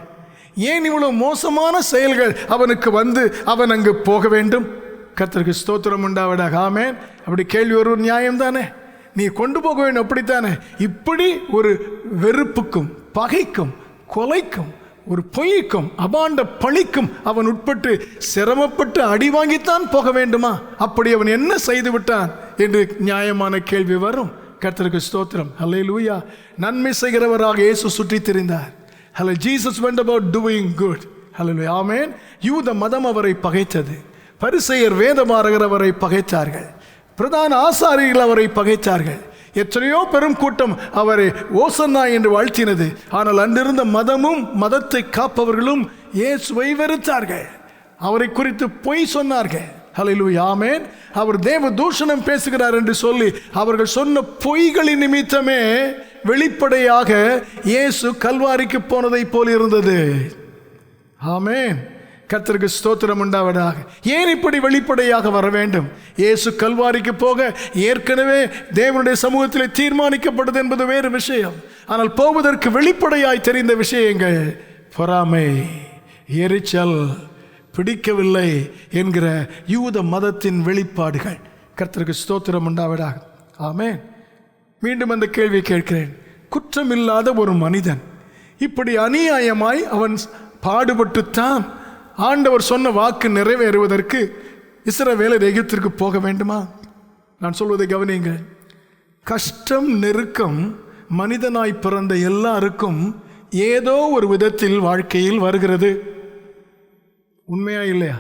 ஏன் இவ்வளவு மோசமான செயல்கள் அவனுக்கு வந்து அவன் அங்கு போக வேண்டும்? கர்த்தருக்கு ஸ்தோத்திரம் உண்டாவதாக, ஆமென். அப்படி கேள்வி ஒரு நியாயம்தானே? நீ கொண்டு போக வேண்டும், அப்படித்தானே? இப்படி ஒரு வெறுப்புக்கும் பகைக்கும் கொலைக்கும் ஒரு பொய்க்கும் அபாண்ட பழிக்கும் அவன் உட்பட்டு சிரமப்பட்டு அடி வாங்கித்தான் போக வேண்டுமா? அப்படி அவன் என்ன செய்து விட்டான் என்று நியாயமான கேள்வி வரும். கர்த்தருக்கு ஸ்தோத்திரம். அல்லேலூயா. நன்மை செய்கிறவராக இயேசு சுற்றி திரிந்தார். Hallelujah. Jesus went about doing good. Hallelujah. ஆமென். யூத மதம் அவரை பகைத்தது. பரிசேயர் வேதபாரகர் அவரை பகைத்தார்கள். பிரதான ஆசாரியர்கள் அவரை பகைத்தார்கள். எத்தனையோ பெரும் கூட்டம் அவரை ஓசன்னா என்று வாழ்த்தினது. ஆனால் அன்றிருந்த மதமும் மதத்தை காப்பவர்களும் இயேசுவை வெறுத்தார்கள். அவரை குறித்து பொய் சொன்னார்கள். ஹல்லேலூயா, ஆமென். அவர் தேவ தூஷணம் பேசுகிறார் என்று சொல்லி அவர்கள் சொன்ன பொய்களின் நிமித்தமே வெளிப்படையாக இயேசு கல்வாரிக்கு போனதை போல் இருந்தது. ஆமென். கர்த்தருக்கு ஸ்தோத்திரம் உண்டாவதாக. ஏன் இப்படி வெளிப்படையாக வர வேண்டும்? இயேசு கல்வாரிக்கு போக ஏற்கனவே தேவனுடைய சமூகத்தில் தீர்மானிக்கப்பட்டது என்பது வேறு விஷயம். ஆனால் போவதற்கு வெளிப்படையாய் தெரிந்த விஷயங்கள் பொறாமை, எரிச்சல், பிடிக்கவில்லை என்கிற யூத மதத்தின் வெளிப்பாடுகள். கர்த்தருக்கு ஸ்தோத்திரம் உண்டாவதாக, ஆமென். மீண்டும் அந்த கேள்வி கேட்கிறேன். குற்றமில்லாத ஒரு மனிதன் இப்படி அநியாயமாய் அவன் பாடுபட்டுத்தான் ஆண்டவர் சொன்ன வாக்கு நிறைவேறுவதற்கு இஸ்ரவேலர் எகிப்திற்கு போக வேண்டுமா? நான் சொல்வதை கவனியுங்கள். கஷ்டம், நெருக்கம் மனிதனாய் பிறந்த எல்லாருக்கும் ஏதோ ஒரு விதத்தில் வாழ்க்கையில் வருகிறது. உண்மையா இல்லையா?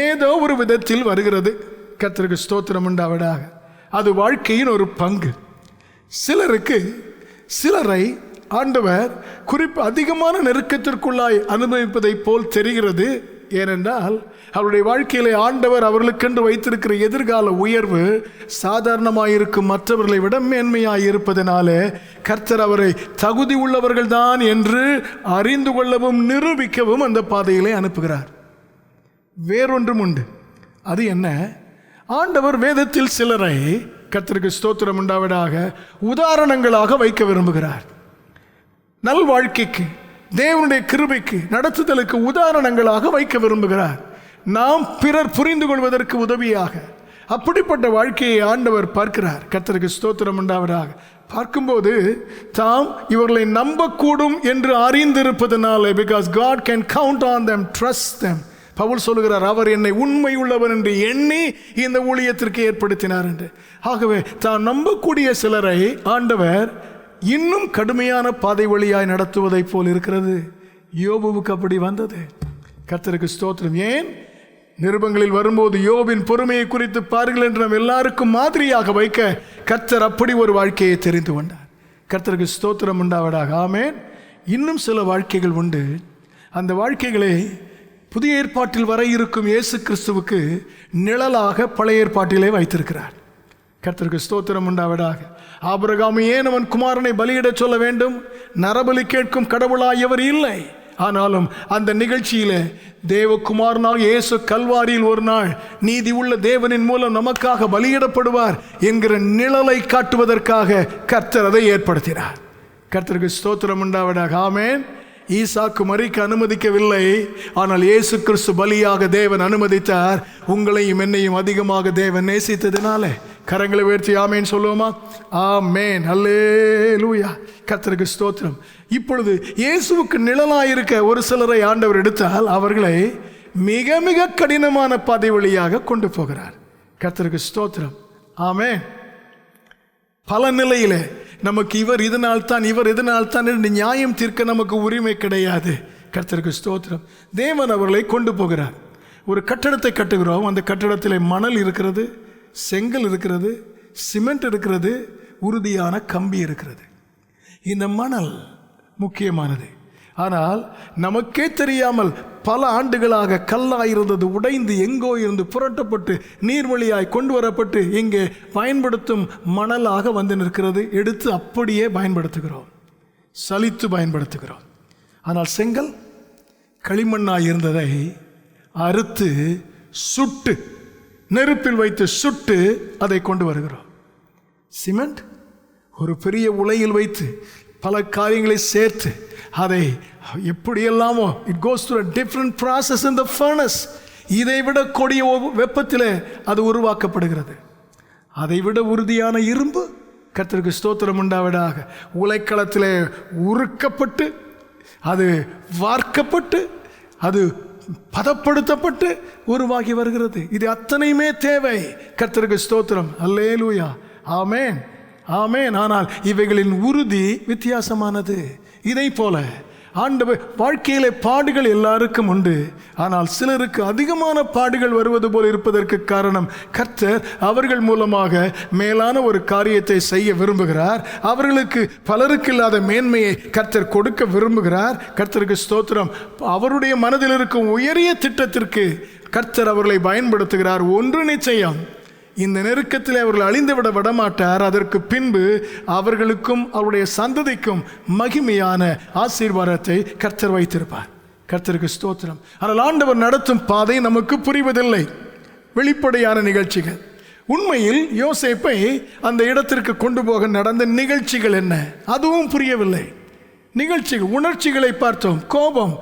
ஏதோ ஒரு விதத்தில் வருகிறது. கர்த்தருக்கு ஸ்தோத்திரம் உண்டாவதாக. அது வாழ்க்கையின் ஒரு பங்கு. சிலரை ஆண்டவர் அதிகமான நெருக்கத்திற்குள்ளாய் அனுபவிப்பதை போல் தெரிகிறது. ஏனென்றால் அவருடைய வாழ்க்கையிலே ஆண்டவர் அவர்களுக்கென்று வைத்திருக்கிற எதிர்கால உயர்வு சாதாரணமாயிருக்கும் மற்றவர்களை விட மேன்மையாய் இருப்பதனாலே கர்த்தர் அவரை தகுதி உள்ளவர்கள் தான் என்று அறிந்து கொள்ளவும் நிரூபிக்கவும் அந்த பாதையிலே அனுப்புகிறார். வேறொன்றும் உண்டு. அது என்ன? ஆண்டவர் வேதத்தில் சிலரை, கர்த்தருக்கு ஸ்தோத்திரம் உண்டாவதாக, உதாரணங்களாக வைக்க விரும்புகிறார். நல் வாழ்க்கைக்கு, தேவனுடைய கிருபைக்கு, நடத்துதலுக்கு உதாரணங்களாக வைக்க விரும்புகிறார். நாம் பிறர் புரிந்து கொள்வதற்கு உதவியாக அப்படிப்பட்ட வாழ்க்கையை ஆண்டவர் பார்க்கிறார். கர்த்தருக்கு ஸ்தோத்திரம் உண்டாவதாக. பார்க்கும்போது தாம் இவர்களை நம்பக்கூடும் என்று அறிந்திருப்பதனால, because God can count on them, trust them. Pavul சொல்லுகிறார், அவர் என்னை உண்மை உள்ளவர் என்று எண்ணி இந்த ஊழியத்திற்கு ஏற்படுத்தினார் என்று. ஆகவே தான் நம்பக்கூடிய சிலரை ஆண்டவர் இன்னும் கடுமையான பாதை வழியாய் நடத்துவதை போல் இருக்கிறது. யோபுவுக்கு அப்படி வந்தது. கர்த்தருக்கு ஸ்தோத்திரம். ஏன்? நிருபங்களில் வரும்போது யோபின் பொறுமையை குறித்து பாருங்கள் என்று நாம் எல்லாருக்கும் மாதிரியாக வைக்க கர்த்தர் அப்படி ஒரு வாழ்க்கையை தெரிந்து கொண்டார். கர்த்தருக்கு ஸ்தோத்திரம் உண்டாவதாக, ஆமென். இன்னும் சில வாழ்க்கைகள் உண்டு. அந்த வாழ்க்கைகளை புதிய ஏற்பாட்டில் வர இருக்கும் இயேசு கிறிஸ்துவுக்கு நிழலாக பழைய ஏற்பாட்டிலே வைத்திருக்கிறார். கர்த்தருக்கு ஸ்தோத்திரம் உண்டாவதாக. ஆபிரகாம் ஏன் அவன் குமாரனை பலியிடச் சொல்ல வேண்டும்? நரபலி கேட்கும் கடவுளாய் எவர் இல்லை. ஆனாலும் அந்த நிகழ்ச்சியிலே தேவகுமாரனாக இயேசு கல்வாரியில் ஒரு நாள் நீதி உள்ள தேவனின் மூலம் நமக்காக பலியிடப்படுவார் என்கிற நிழலை காட்டுவதற்காக கர்த்தர் அதை ஏற்படுத்தினார். கர்த்தருக்கு ஸ்தோத்திரம் உண்டாவதாக. ஆமென். ஈசாக்கு மரிக்க அனுமதிக்கவில்லை, ஆனால் இயேசு கிறிஸ்து பலியாக தேவன் அனுமதித்தார். உங்களையும் என்னையும் அதிகமாக தேவன் நேசித்ததினாலே கரங்களை உயர்த்தி ஆமேன் சொல்லுவோமா? ஆமேன், அல்லேலூயா. கர்த்தருக்கு ஸ்தோத்திரம். இப்பொழுது இயேசுவுக்கு நிழலாயிருக்க ஒரு சிலரை ஆண்டவர் எடுத்தால் அவர்களை மிக மிக கடினமான பாதை வழியாக கொண்டு போகிறார். கர்த்தருக்கு ஸ்தோத்திரம். ஆமேன். பல நிலையிலே நமக்கு இவர் இதனால்தான் இவர் இதனால்தான் என்று நியாயம் தீர்க்க நமக்கு உரிமை கிடையாது. கர்த்தருக்கு ஸ்தோத்திரம். தேவன் அவர்களை கொண்டு போகிறார். ஒரு கட்டடத்தை கட்டுகிறோம். அந்த கட்டடத்தில் மணல் இருக்கிறது, செங்கல் இருக்கிறது, சிமெண்ட் இருக்கிறது, உறுதியான கம்பி இருக்கிறது. இந்த மணல் முக்கியமானது. ஆனால் நமக்கே தெரியாமல் பல ஆண்டுகளாக கல்லாயிருந்தது உடைந்து எங்கோ இருந்து புரட்டப்பட்டு நீர்வழியாய் கொண்டு வரப்பட்டு இங்கே பயன்படுத்தும் மணலாக வந்து நிற்கிறது. எடுத்து அப்படியே பயன்படுத்துகிறோம், சலித்து பயன்படுத்துகிறோம். ஆனால் செங்கல் களிமண்ணாய் இருந்ததை அறுத்து சுட்டு நெருப்பில் வைத்து சுட்டு அதை கொண்டு வருகிறோம். சிமெண்ட் ஒரு பெரிய உலையில் வைத்து பல காரியங்களை சேர்த்து அதை எப்படியெல்லாமோ it goes through a different process in the furnace. இதைவிட கொடிய வெப்பத்தில் அது உருவாக்கப்படுகிறது. அதைவிட உறுதியான இரும்பு, கர்த்தருக்கு ஸ்தோத்திரம் உண்டாவதாக, உலைக்களத்திலே உருக்கப்பட்டு அது வார்க்கப்பட்டு அது பதப்படுத்தப்பட்டு உருவாகி வருகிறது. இது அத்தனையுமே தேவை. கர்த்தருக்கு ஸ்தோத்திரம். அல்லேலூயா. ஆமேன், ஆமேன். ஆனால் இவைகளின் உறுதி வித்தியாசமானது. இதை போல ஆண்டவர் வாழ்க்கையிலே பாடுகள் எல்லாருக்கும் உண்டு. ஆனால் சிலருக்கு அதிகமான பாடுகள் வருவது போல் இருப்பதற்கு காரணம் கர்த்தர் அவர்கள் மூலமாக மேலான ஒரு காரியத்தை செய்ய விரும்புகிறார். அவர்களுக்கு பலருக்கு இல்லாத மேன்மையை கர்த்தர் கொடுக்க விரும்புகிறார். கர்த்தருக்கு ஸ்தோத்திரம். அவருடைய மனதில் இருக்கும் உயரிய திட்டத்திற்கு கர்த்தர் அவர்களை பயன்படுத்துகிறார். ஒன்று நிச்சயம், இந்த நெருக்கத்தில் அவர்கள் அழிந்துவிட விடமாட்டார். அதற்கு பின்பு அவர்களுக்கும் அவருடைய சந்ததிக்கும் மகிமையான ஆசீர்வாதத்தை கர்த்தர் வைத்திருப்பார். கர்த்தருக்கு ஸ்தோத்திரம். ஆனால் ஆண்டவர் நடத்தும் பாதை நமக்கு புரிவதில்லை. வெளிப்படையான நிகழ்ச்சிகள். உண்மையில் யோசேப்பை அந்த இடத்திற்கு கொண்டு போக நடந்த நிகழ்ச்சிகள் என்ன, அதுவும் புரியவில்லை. நிகழ்ச்சிகள், உணர்ச்சிகளை பார்த்தோம். கோபம்,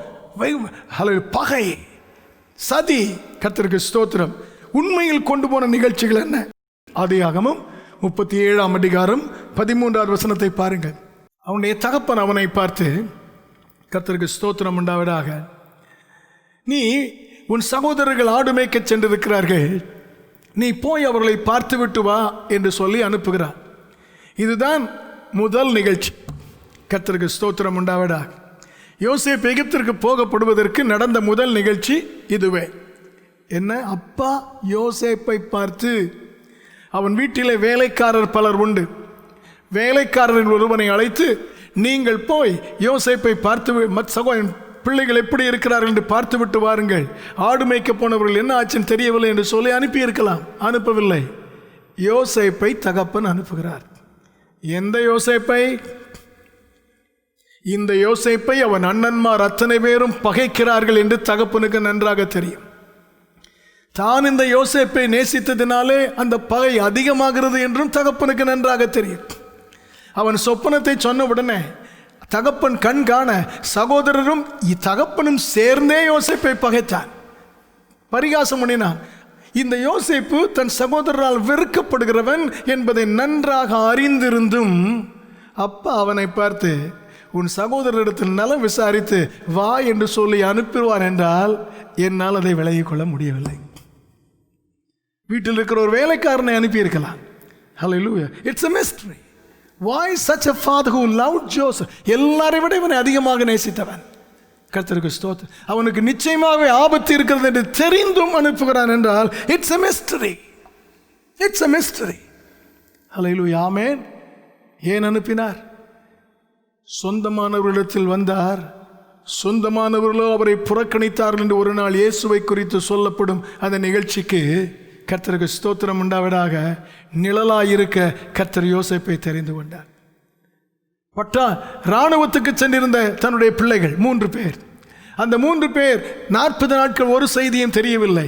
பகை, சதி. கர்த்தருக்கு ஸ்தோத்திரம். உண்மையில் கொண்டு போன நிகழ்ச்சிகள் என்ன? ஆதியாகமம் 37ஆம் அதிகாரம் 13வது வசனத்தை பாருங்கள். அவனுடைய தகப்பன் அவனை பார்த்து, கர்த்தருக்கு ஸ்தோத்திரம் உண்டாவதாக, நீ உன் சகோதரர்கள் ஆடு மேய்க்க சென்றிருக்கிறார்கள், நீ போய் அவர்களை பார்த்து விட்டு வா என்று சொல்லி அனுப்புகிறார். இதுதான் முதல் நிகழ்ச்சி. கர்த்தருக்கு ஸ்தோத்திரம் உண்டாவதாக. யோசேப்பு எகிப்திற்கு போகப்படுவதற்கு நடந்த முதல் நிகழ்ச்சி இதுவே. என்ன? அப்பா யோசேப்பை பார்த்து, அவன் வீட்டிலே வேலைக்காரர் பலர் உண்டு. வேலைக்காரரில் ஒருவனை அழைத்து, நீங்கள் போய் யோசேப்பை பார்த்து சகோதரன் பிள்ளைகள் எப்படி இருக்கிறார்கள் என்று பார்த்து விட்டு வாருங்கள், ஆடு மேய்க்க போனவர்கள் என்ன ஆச்சுன்னு தெரியவில்லை என்று சொல்லி அனுப்பியிருக்கலாம். அனுப்பவில்லை. யோசேப்பை தகப்பன் அனுப்புகிறார். எந்த யோசேப்பை? இந்த யோசேப்பை அவன் அண்ணன்மார் அத்தனை பேரும் பகைக்கிறார்கள் என்று தகப்பனுக்கு நன்றாக தெரியும். தான் இந்த யோசேப்பை நேசித்ததினாலே அந்த பகை அதிகமாகிறது என்றும் தகப்பனுக்கு நன்றாக தெரியும். அவன் சொப்பனத்தை சொன்ன உடனே தகப்பன் கண் காண சகோதரரும் தகப்பனும் சேர்ந்தே யோசேப்பை பகைத்தான், பரிகாசம் பண்ணினான். இந்த யோசேப்பு தன் சகோதரரால் வெறுக்கப்படுகிறவன் என்பதை நன்றாக அறிந்திருந்தும் அப்பா அவனை பார்த்து, உன் சகோதரரிடத்தில் நலம் விசாரித்து வா என்று சொல்லி அனுப்புவான் என்றால் என்னால் அதை விலகிக் கொள்ள முடியவில்லை. வீட்டில் இருக்கிற ஒரு வேலைக்காரனை அனுப்பியிருக்கலாம். Hallelujah. It's a mystery. Why such a father who loved Joseph? எல்லாரை விட இவனை அதிகமாக நேசித்தவன். கர்த்தருக்கு ஸ்தோத்திரம். அவனுக்கு நிச்சயமாகவே ஆபத்து இருக்கிறது என்று தெரிந்தும் அனுப்புகிறான் என்றால் it's a mystery. It's a mystery. Hallelujah. ஆமென். ஏன் அனுப்பினார்? சொந்தமானவர்களிடத்தில் வந்தார், சொந்தமானவர்களோ அவரை புறக்கணித்தார்கள் என்று ஒரு நாள் இயேசுவை குறித்து சொல்லப்படும் அந்த நிகழ்ச்சிக்கு கர்த்தருக்கு ஸ்தோத்திரம் உண்டாவதாக நிழலாயிருக்க கர்த்தர் யோசேப்பை தெரிந்து கொண்டார். இராணுவத்துக்கு சென்றிருந்த தன்னுடைய பிள்ளைகள் 3 பேர், அந்த 3 பேர் 40 நாட்கள் ஒரு செய்தியும் தெரியவில்லை.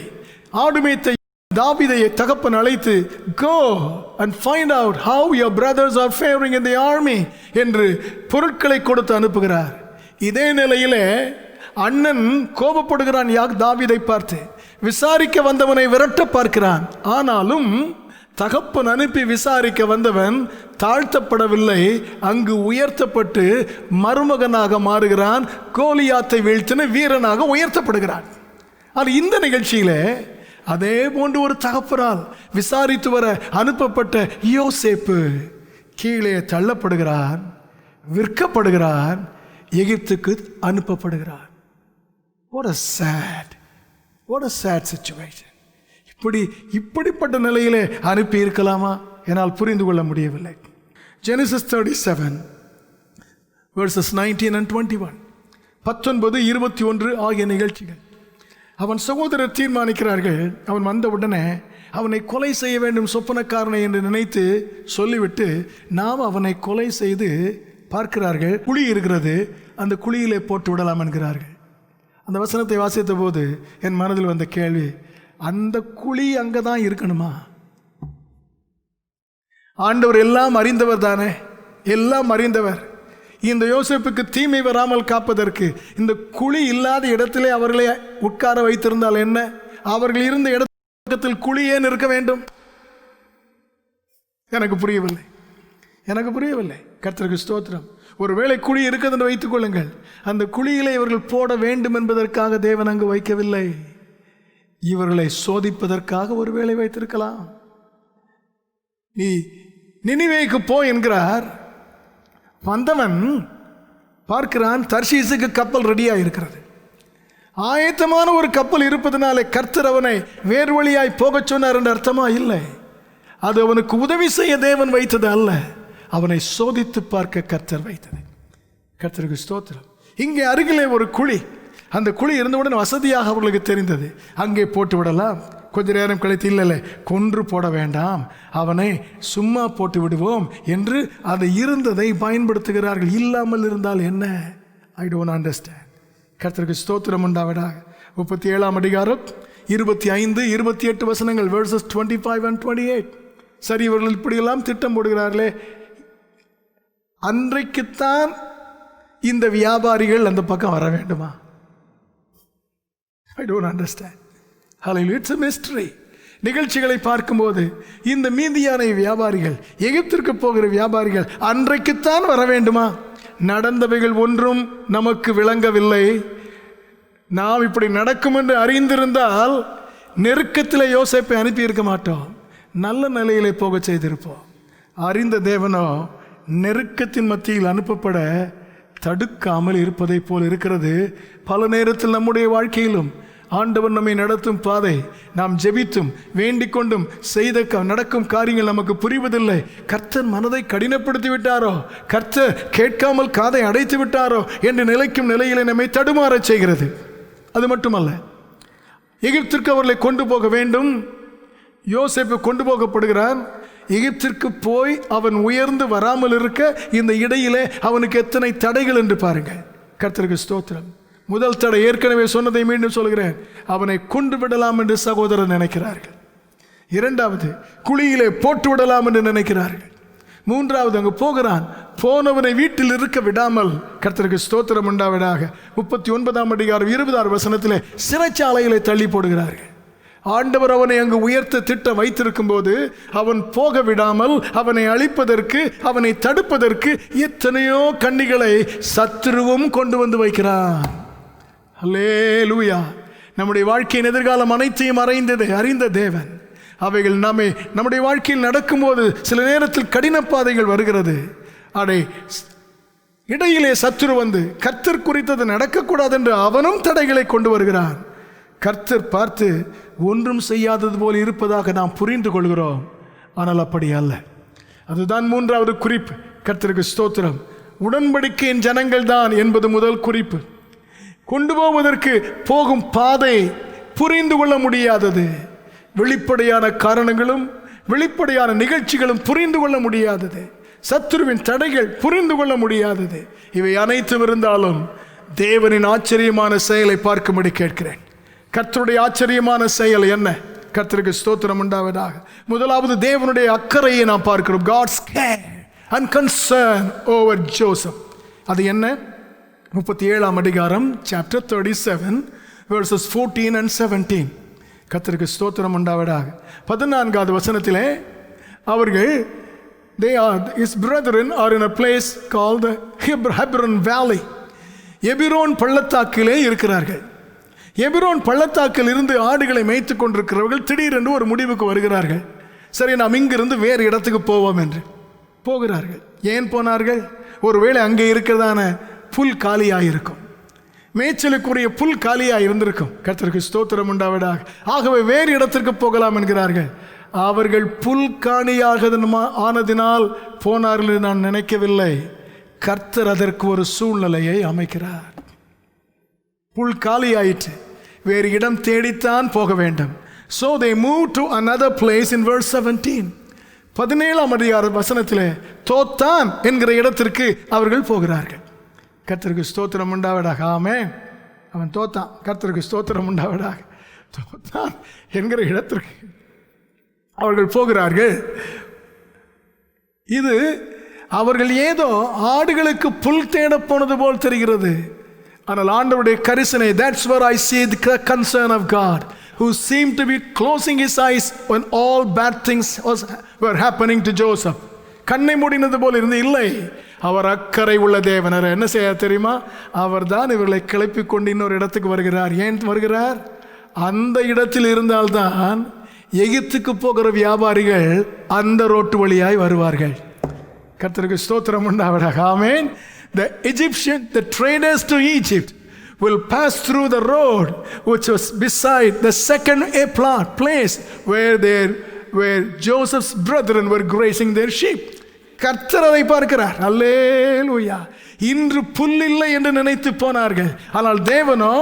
ஆடுமேய்த்த தாவீதை தகப்பன் அழைத்து, go and find out how your brothers are faring in the army என்று பொருட்களை கொடுத்து அனுப்புகிறார். இதே நிலையிலே அண்ணன் கோபப்படுகிறான் தாவீதை பார்த்து, விசாரிக்க வந்தவனை விரட்ட பார்க்கிறான். ஆனாலும் தகப்பன் அனுப்பி விசாரிக்க வந்தவன் தாழ்த்தப்படவில்லை, அங்கு உயர்த்தப்பட்டு மருமகனாக மாறுகிறான். கோலியாத்தை வீழ்த்தின வீரனாக உயர்த்தப்படுகிறான். ஆனால் இந்த நிகழ்ச்சியில அதே போன்று ஒரு தகப்பனால் விசாரித்து வர அனுப்பப்பட்ட யோசேப்பு கீழே தள்ளப்படுகிறான், விற்கப்படுகிறான், எகிப்துக்கு அனுப்பப்படுகிறான். What a sad situation. இப்படிப்பட்ட நிலையிலே அனுப்பி இருக்கலாமா? என்னால் புரிந்து கொள்ள முடியவில்லை. Genesis 37 verses 19 and 21, 19, 21 ஆகிய நிகழ்ச்சிகள். அவன் சகோதரர் தீர்மானிக்கிறார்கள், அவன் வந்தவுடனே அவனை கொலை செய்ய வேண்டும் சொப்பனக்காரனை என்று நினைத்து சொல்லிவிட்டு நாம் அவனை கொலை செய்து பார்க்கிறார்கள். குழி இருக்கிறது, அந்த குழியிலே போட்டு விடலாம் என்கிறார்கள். அந்த வசனத்தை வாசித்த போது என் மனதில் வந்த கேள்வி, அந்த குழி அங்கதான் இருக்கணுமா? ஆண்டவர் எல்லாம் அறிந்தவர் தானே, எல்லாம் அறிந்தவர். இந்த யோசேப்புக்கு தீமை வராமல் காப்பதற்கு இந்த குழி இல்லாத இடத்திலே அவர்களை உட்கார வைத்திருந்தால் என்ன? அவர்கள் இருந்த இடத்தில் குழி ஏன் இருக்க வேண்டும்? எனக்கு புரியவில்லை. கர்த்தருக்கு ஸ்தோத்திரம். ஒருவேளை குழி இருக்கிறது என்று வைத்துக் கொள்ளுங்கள், அந்த குழியிலே இவர்கள் போட வேண்டும் என்பதற்காக தேவன் அங்கு வைக்கவில்லை, இவர்களை சோதிப்பதற்காக ஒருவேளை வைத்திருக்கலாம். நீ நினிவேக்கு போ என்கிறார். வந்தவன் பார்க்கிறான், தர்ஷீசுக்கு கப்பல் ரெடியா இருக்கிறது. ஆயத்தமான ஒரு கப்பல் இருப்பதனாலே கர்த்தர் அவனை வேறு வழியாய் போகச் சொன்னார் என்று அர்த்தமா? இல்லை, அது அவனுக்கு உதவி செய்ய தேவன் வைத்தது அல்ல, அவனை சோதித்து பார்க்க கர்த்தர் வைத்தது. கர்த்தருக்கு ஸ்தோத்திரம். இங்கே அருகிலே ஒரு குழி, அந்த குழி இருந்தவுடன் வசதியாக அவர்களுக்கு தெரிந்தது, அங்கே போட்டு விடலாம். கொஞ்ச நேரம் கழித்து, இல்லை கொன்று போட வேண்டாம், அவனை சும்மா போட்டு விடுவோம் என்று அது இருந்ததை பயன்படுத்துகிறார்கள். இல்லாமல் இருந்தால் என்ன? I don't understand. கர்த்தருக்கு ஸ்தோத்திரம் உண்டாவதாக. 37ஆம் அதிகாரம் 25, 28 வசனங்கள், verses 25 and 28. சரி, இவர்கள் இப்படியெல்லாம் திட்டம் போடுகிறார்களே, அன்றைக்குத்தான் இந்த வியாபாரிகள் அந்த பக்கம் வர வேண்டுமா? I don't understand. Hallelujah. It's a mystery. நிகழ்ச்சிகளை பார்க்கும்போது இந்த மீதியான வியாபாரிகள், எகிப்திற்கு போகிற வியாபாரிகள் அன்றைக்குத்தான் வர வேண்டுமா? நடந்தவைகள் ஒன்றும் நமக்கு விளங்கவில்லை. நாம் இப்படி நடக்கும் என்று அறிந்திருந்தால் நெருக்கத்தில் யோசேப்பை அனுப்பி இருக்க மாட்டோம், நல்ல நிலையிலே போக செய்திருப்போம். அறிந்த தேவனோ நெருக்கத்தின் மத்தியில் அனுப்பப்பட தடுக்காமல் இருப்பதை போல் இருக்கிறது. பல நேரத்தில் நம்முடைய வாழ்க்கையிலும் ஆண்டவர் நம்மை நடத்தும் பாதை, நாம் ஜெபித்தும் வேண்டிக் கொண்டும் செய்த நடக்கும் காரியங்கள் நமக்கு புரிவதில்லை. கர்த்தர் மனதை கடினப்படுத்தி விட்டாரோ, கர்த்தர் கேட்காமல் காதை அடைத்து விட்டாரோ என்று நிலைக்கும் நிலையிலே நம்மை தடுமாறச் செய்கிறது. அது மட்டுமல்ல, எகிப்திற்கு அவர்களை கொண்டு போக வேண்டும். யோசேப்பு கொண்டு போகப்படுகிறான். எகிப்திற்கு போய் அவன் உயர்ந்து வராமல் இருக்க இந்த இடையிலே அவனுக்கு எத்தனை தடைகள் என்று பாருங்கள். கர்த்தருக்கு ஸ்தோத்திரம். முதல் தடை, ஏற்கனவே சொன்னதை மீண்டும் சொல்கிறேன், அவனை கொண்டு விடலாம் என்று சகோதரர் நினைக்கிறார்கள். இரண்டாவது, குழியிலே போட்டு விடலாம் என்று நினைக்கிறார்கள். மூன்றாவது, அங்கு போகிறான், போனவனை வீட்டில் இருக்க விடாமல், கர்த்தருக்கு ஸ்தோத்திரம் உண்டாவதாக, 39ஆம் அதிகாரம் 26 வசனத்திலே சிறைச்சாலையிலே தள்ளி போடுகிறார்கள். ஆண்டவர் அவனை அங்கு உயர்த்த திட்டம் வைத்திருக்கும் போது அவன் போக விடாமல் அவனை அழிப்பதற்கு, அவனை தடுப்பதற்கு எத்தனையோ கண்ணிகளை சத்துருவும் கொண்டு வந்து வைக்கிறான். அல்லேலூயா. நம்முடைய வாழ்க்கையின் எதிர்காலம் அனைத்தையும் அறிந்த தேவன். அவைகள் நம்முடைய வாழ்க்கையில் நடக்கும்போது சில நேரத்தில் கடின பாதைகள் வருகிறது. அதை இடையிலே சத்துரு வந்து கர்த்தர் குறித்தது நடக்கக்கூடாது என்று அவனும் தடைகளை கொண்டு வருகிறான். கர்த்தர் பார்த்து ஒன்றும் செய்யாதது போல் இருப்பதாக நாம் புரிந்து கொள்கிறோம். ஆனால் அப்படி அல்ல. அதுதான் மூன்றாவது குறிப்பு. கர்த்தருக்கு ஸ்தோத்திரம். உடன்படிக்கையின் ஜனங்கள் தான் என்பது முதல் குறிப்பு. கொண்டு போவதற்கு போகும் பாதை புரிந்து கொள்ள முடியாதது. வெளிப்படையான காரணங்களும் வெளிப்படையான நிகழ்ச்சிகளும் புரிந்து கொள்ள முடியாதது. சத்துருவின் தடைகள் புரிந்து கொள்ள முடியாதது. இவை அனைத்தும் இருந்தாலும் தேவனின் ஆச்சரியமான செயலை பார்க்கும்படி கேட்கிறேன். கர்த்தருடைய ஆச்சரியமான செயல் என்ன? கர்த்தருக்கு ஸ்தோத்திரம் உண்டாவதாக. முதலாவது தேவனுடைய அக்கறையை நாம் பார்க்கிறோம். God's care and concern over Joseph. அது என்ன? 37ஆம் அதிகாரம் chapter 37 verses 14 and 17. கர்த்தருக்கு ஸ்தோத்திரம் உண்டாவதாக. 14வது வசனத்திலே அவர்கள் his brethren are in a place called the Hebron Valley. Hebron பள்ளத்தாக்கிலே இருக்கிறார்கள். எபிரோன் பள்ளத்தாக்கில் இருந்து ஆடுகளை மேய்த்து கொண்டிருக்கிறவர்கள் திடீரென்று ஒரு முடிவுக்கு வருகிறார்கள். சரி, நாம் இங்கிருந்து வேறு இடத்துக்கு போவோம் என்று போகிறார்கள். ஏன் போனார்கள்? ஒருவேளை அங்கே இருக்கிறதான புல் காலியாக இருக்கும், மேய்ச்சலுக்குரிய புல் காலியாக இருந்திருக்கும். கர்த்தருக்கு ஸ்தோத்திரம் உண்டாவதாக. ஆகவே வேறு இடத்திற்கு போகலாம் என்கிறார்கள். அவர்கள் புல் காணியாக ஆனதினால் போனார்கள் என்று நான் நினைக்கவில்லை. கர்த்தர் அதற்கு ஒரு சூழ்நிலையை அமைக்கிறார். புல் காலியாயிற்று, வேறு இடம் தேடித்தான் போக வேண்டும். So they moved to another place in verse 17. 17ஆம் அதிகார வசனத்திலே தோத்தான் என்கிற இடத்திற்கு அவர்கள் போகிறார்கள். கர்த்தருக்கு ஸ்தோத்திரம் உண்டாவதாக. ஆமென். அவன் தோத்தான். கர்த்தருக்கு ஸ்தோத்திரம் உண்டாவதாக. தோத்தான் என்கிற இடத்திற்கு அவர்கள் போகிறார்கள். இது அவர்கள் ஏதோ ஆடுகளுக்கு புல் தேட போனது போல் தெரிகிறது. ஆனால் ஆண்டவருடைய கரிசனை, that's where I see the concern of God, who seemed to be closing his eyes when all bad things were happening to Joseph. கண்ணை மூடினது போல் இருந்து இல்லை, அவர் அக்கறை உள்ள தேவனர். என்ன செய்ய தெரியுமா? அவர் தான் இவர்களை கிளப்பி கொண்டு இன்னொரு இடத்துக்கு வருகிறார். ஏன் வருகிறார்? அந்த இடத்தில் இருந்தால்தான் எகிப்துக்கு போகிற வியாபாரிகள் அந்த ரோட்டு வழியாய் வருவார்கள். கர்த்தருக்கு ஸ்தோத்திரம் உண்டாவதாக. ஆமென். The Egyptian, the traders to Egypt will pass through the road which was beside the second place where Joseph's brethren were grazing their sheep. கர்த்தர் அதை பார்க்கிறார். அல்லேலூயா. இன்று புல் இல்லை என்று நினைத்து போனார்கள். ஆனால் தேவனோ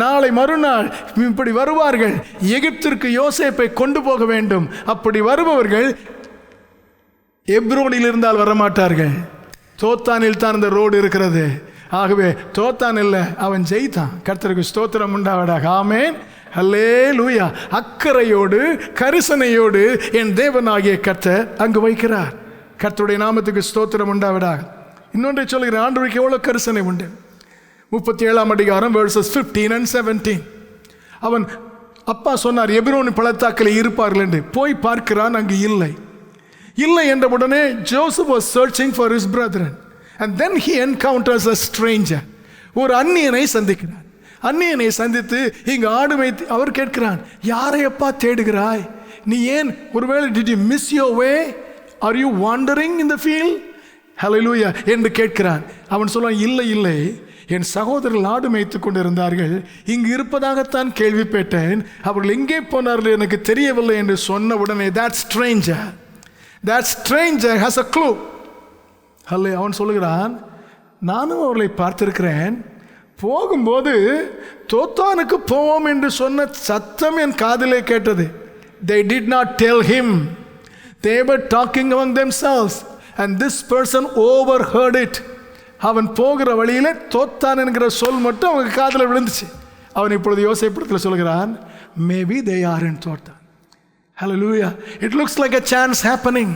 நாளை மறுநாள் இப்படி வருவார்கள். எகிப்திற்கு யோசேப்பை கொண்டு போக வேண்டும். அப்படி வருபவர்கள் எப்ரோனில் இருந்தால் வரமாட்டார்கள். தோத்தானில் தான் இந்த ரோடு இருக்கிறது. ஆகவே தோத்தான் இல்லை, அவன் ஜெயித்தான். கர்த்தருக்கு ஸ்தோத்திரம் உண்டாவதாக. ஆமென். அல்லேலூயா. அக்கறையோடு கரிசனையோடு என் தேவனாகிய கர்த்தர் அங்கு வைக்கிறார். கர்த்தருடைய நாமத்துக்கு ஸ்தோத்திரம் உண்டாவதாக. இன்னொன்றை சொல்கிறேன், ஆண்டவருக்கு எவ்வளவு கரிசனை உண்டு. 37ஆம் அதிகாரம் verses 15 and 17. அவன் அப்பா சொன்னார் எபிரோன் பள்ளத்தாக்கில் இருப்பார்கள் என்று. போய் பார்க்கிறான், அங்கு இல்லை என்றவுடனே Joseph was searching for his brethren and then he encounters a stranger. ஒரு அந்நியனை சந்திக்கிறார். அந்நியனை சந்தித்து இங்கு ஆடு மேய்த்து அவர் கேட்கிறான், யாரை அப்பா தேடுகிறாய்? நீ ஏன், ஒருவேளை did you miss your way? Are you wandering in the field? Hallelujah என்று கேட்கிறான். அவன் சொல்றான், இல்லை, என் சகோதரர்கள் ஆடு மேய்த்து கொண்டிருந்தார்கள், இங்கு இருப்பதாகத்தான் கேள்விப்பட்டேன், அவர்கள் எங்கே போனார்கள் எனக்கு தெரியவில்லை என்று சொன்ன உடனே that stranger has a clue. அவன் சொல்லுகிறான், நானும் அவர்களை பார்த்திருக்கிறேன், போகும்போது தோத்தானுக்கு போவோம் என்று சொன்ன சத்தம் என் காதிலே கேட்டது. They did not tell him. They were talking among themselves and this person overheard it. அவன் போகிற வழியிலே தோத்தான் என்கிற சொல் மட்டும் அவங்க காதில் விழுந்துச்சு. அவன் இப்பொழுது யோசேப்பிடத்தில் சொல்கிறான், maybe they are in தோத்தான். Hallelujah. It looks like a chance happening.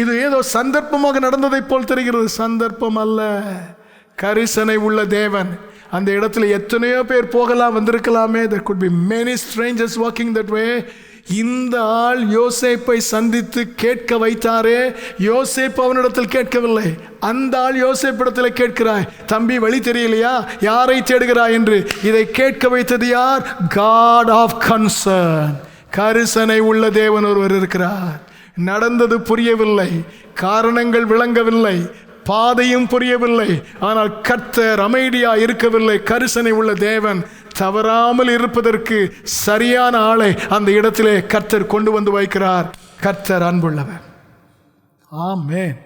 இது ஏதோ சந்தர்ப்பமாக நடந்ததை போல் தெரிகிறது. சந்தர்ப்பம் அல்ல, கரிசனை உள்ள தேவன். அந்த இடத்துல எத்தனையோ பேர் போகலாம், வந்திருக்கலாமே. There could be many strangers walking that way. இந்த ஆள் யோசேப்பை சந்தித்து கேட்க வைத்தாரே, யோசேப்பு அவனிடத்தில் கேட்கவில்லை. அந்த ஆள் யோசேப்பிடத்தில் கேட்கிறாய், தம்பி வழி தெரியலையா, யாரை தேடுகிறாய் என்று. இதை கேட்க வைத்தது யார்? God of concern. கரிசனை உள்ள தேவன் ஒருவர் இருக்கிறார். நடந்தது புரியவில்லை, காரணங்கள் விளங்கவில்லை, பாதையும் புரியவில்லை, ஆனால் கர்த்தர் அமைதியா இருக்கவில்லை. கரிசனை உள்ள தேவன் தவறாமல் இருப்பதற்கு சரியான ஆளை அந்த இடத்திலே கர்த்தர் கொண்டு வந்து வைக்கிறார். கர்த்தர் அன்புள்ளவர். ஆமென்.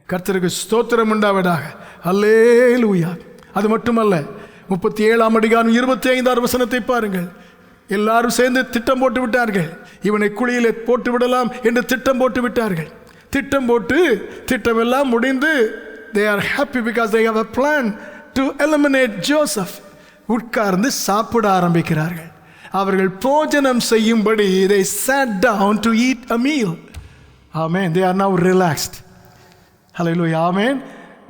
கர்த்தருக்கு ஸ்தோத்திரம் உண்டாவதாக. அல்லேலூயா. அது மட்டுமல்ல, 37 அதிகாரம் 25 வசனத்தை பாருங்கள். எல்லாரும் சேர்ந்து திட்டம் போட்டு விட்டார்கள். இவனை குழியிலே போட்டு விடலாம் என்று திட்டம் போட்டு விட்டார்கள். திட்டம் போட்டு திட்டமெல்லாம் முடிந்து they are happy because they have a plan to eliminate Joseph. உட்கார்ந்து சாப்பிட ஆரம்பிக்கிறார்கள். அவர்கள் போஜனம் செய்யும்படி they sat down to eat a meal. Amen. They are now relaxed. Hallelujah. Amen.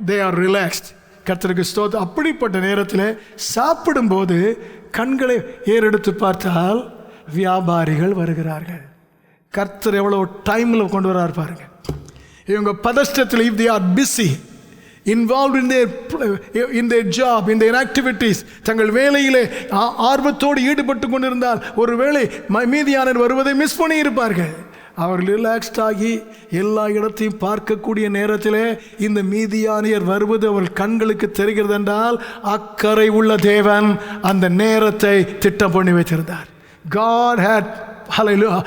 They are relaxed. கர்த்தருக்கு ஸ்தோத்திரம். அப்படிப்பட்ட நேரத்தில் சாப்பிடும்போது கண்களை ஏறெடுத்து பார்த்தால் வியாபாரிகள் வருகிறார்கள். கர்த்தர் எவ்வளோ டைமில் கொண்டு வரார் பாருங்க. இவங்க பதஷ்டத்தில் if they are busy involved in their job, in their activities, தங்கள் வேலையிலே ஆர்வத்தோடு ஈடுபட்டு கொண்டிருந்தால் ஒருவேளை மீதியானர் வருவதை மிஸ் பண்ணி இருப்பார்கள். அவர்கள் ரிலாக்ஸ்ட் ஆகி எல்லா இடத்தையும் பார்க்கக்கூடிய நேரத்தில் இந்த மீதியானியர் வருவது அவர்கள் கண்களுக்கு தெரிகிறது என்றால் அக்கறை உள்ள தேவன் அந்த நேரத்தை திட்டம் பண்ணி வைத்திருந்தார். God had, hallelujah,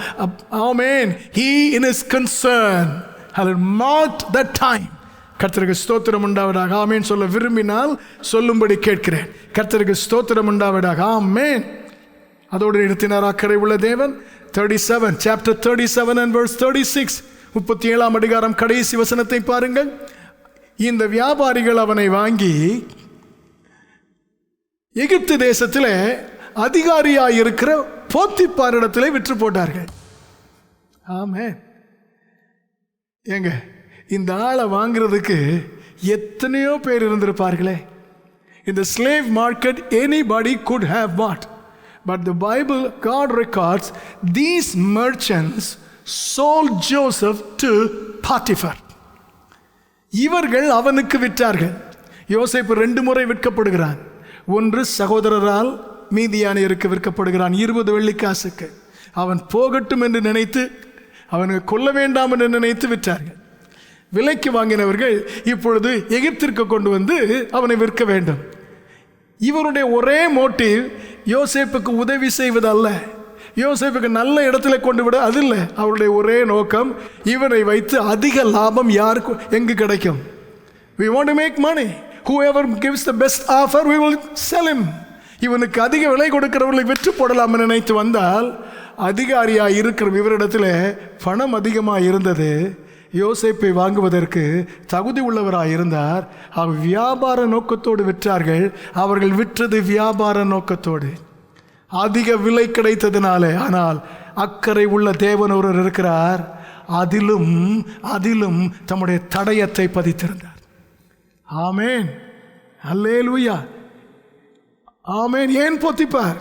amen, he in his concern had marked that time. கர்த்தருக்கு ஸ்தோத்திரம் உண்டாவதாக. ஆமேன் சொல்ல விரும்பினால் சொல்லும்படி கேட்கிறேன். கர்த்தருக்கு ஸ்தோத்திரம் உண்டாவதாக. ஆமேன். அதோடு நிறுத்தினார் அக்கறை உள்ள தேவன். 37 chapter 37 and verse 36 37 அதிகாரம் கடைசி வசனத்தை பாருங்கள். இந்த வியாபாரிகள் அவனை வாங்கி எகிப்து தேசத்திலே அதிகாரியாய் இருக்கிற போத்திப்பாரிடத்திலே விற்று போட்டார்கள். ஆமென். ஏங்க இந்த ஆளை வாங்குறதுக்கு எத்தனையோ பேர் இருந்திருப்பார்களே. இந்த slave market anybody could have bought. But the Bible, God records these merchants sold Joseph to Potiphar. இவர்கள் அவனுக்கு விற்றார்கள். யோசேப்பு 2 முறை விற்கப்படுகிறான். ஒன்று சகோதரரால் மீதியானியருக்கு விற்கப்படுகிறான் 20 வெள்ளிக்காசுக்கு. அவன் போகட்டும் என்று நினைத்து அவனை கொல்ல வேண்டாம் என்று நினைத்து விற்றார்கள். விலைக்கு வாங்கினவர்கள் இப்பொழுது எகிப்திற்கு கொண்டு வந்து அவனை விற்க வேண்டும். இவருடைய ஒரே மோட்டிவ் யோசேப்புக்கு உதவி செய்வதல்ல, யோசேப்புக்கு நல்ல இடத்துல கொண்டு விட அது இல்லை. அவருடைய ஒரே நோக்கம் இவனை வைத்து அதிக லாபம் யாருக்கு எங்கு கிடைக்கும். we want to make money. whoever gives the best offer we will sell him. இவனுக்கு அதிக விலை கொடுக்கிறவர்களை விற்று போடலாம் நினைத்து வந்தால் அதிகாரியாக இருக்கிற இவரிடத்தில் பணம் அதிகமாக இருந்தது. யோசேப்பை வாங்குவதற்கு தகுதி உள்ளவராக இருந்தார். அவர் வியாபார நோக்கத்தோடு விற்றார்கள். அவர்கள் விற்றது வியாபார நோக்கத்தோடு அதிக விலை கிடைத்ததினாலே. ஆனால் அக்கறை உள்ள தேவன் ஒருவர் இருக்கிறார். அதிலும் தம்முடைய தடயத்தை பதித்திருந்தார். ஆமேன். அல்லேலூயா. ஆமேன். ஏன் போத்திப்பார்?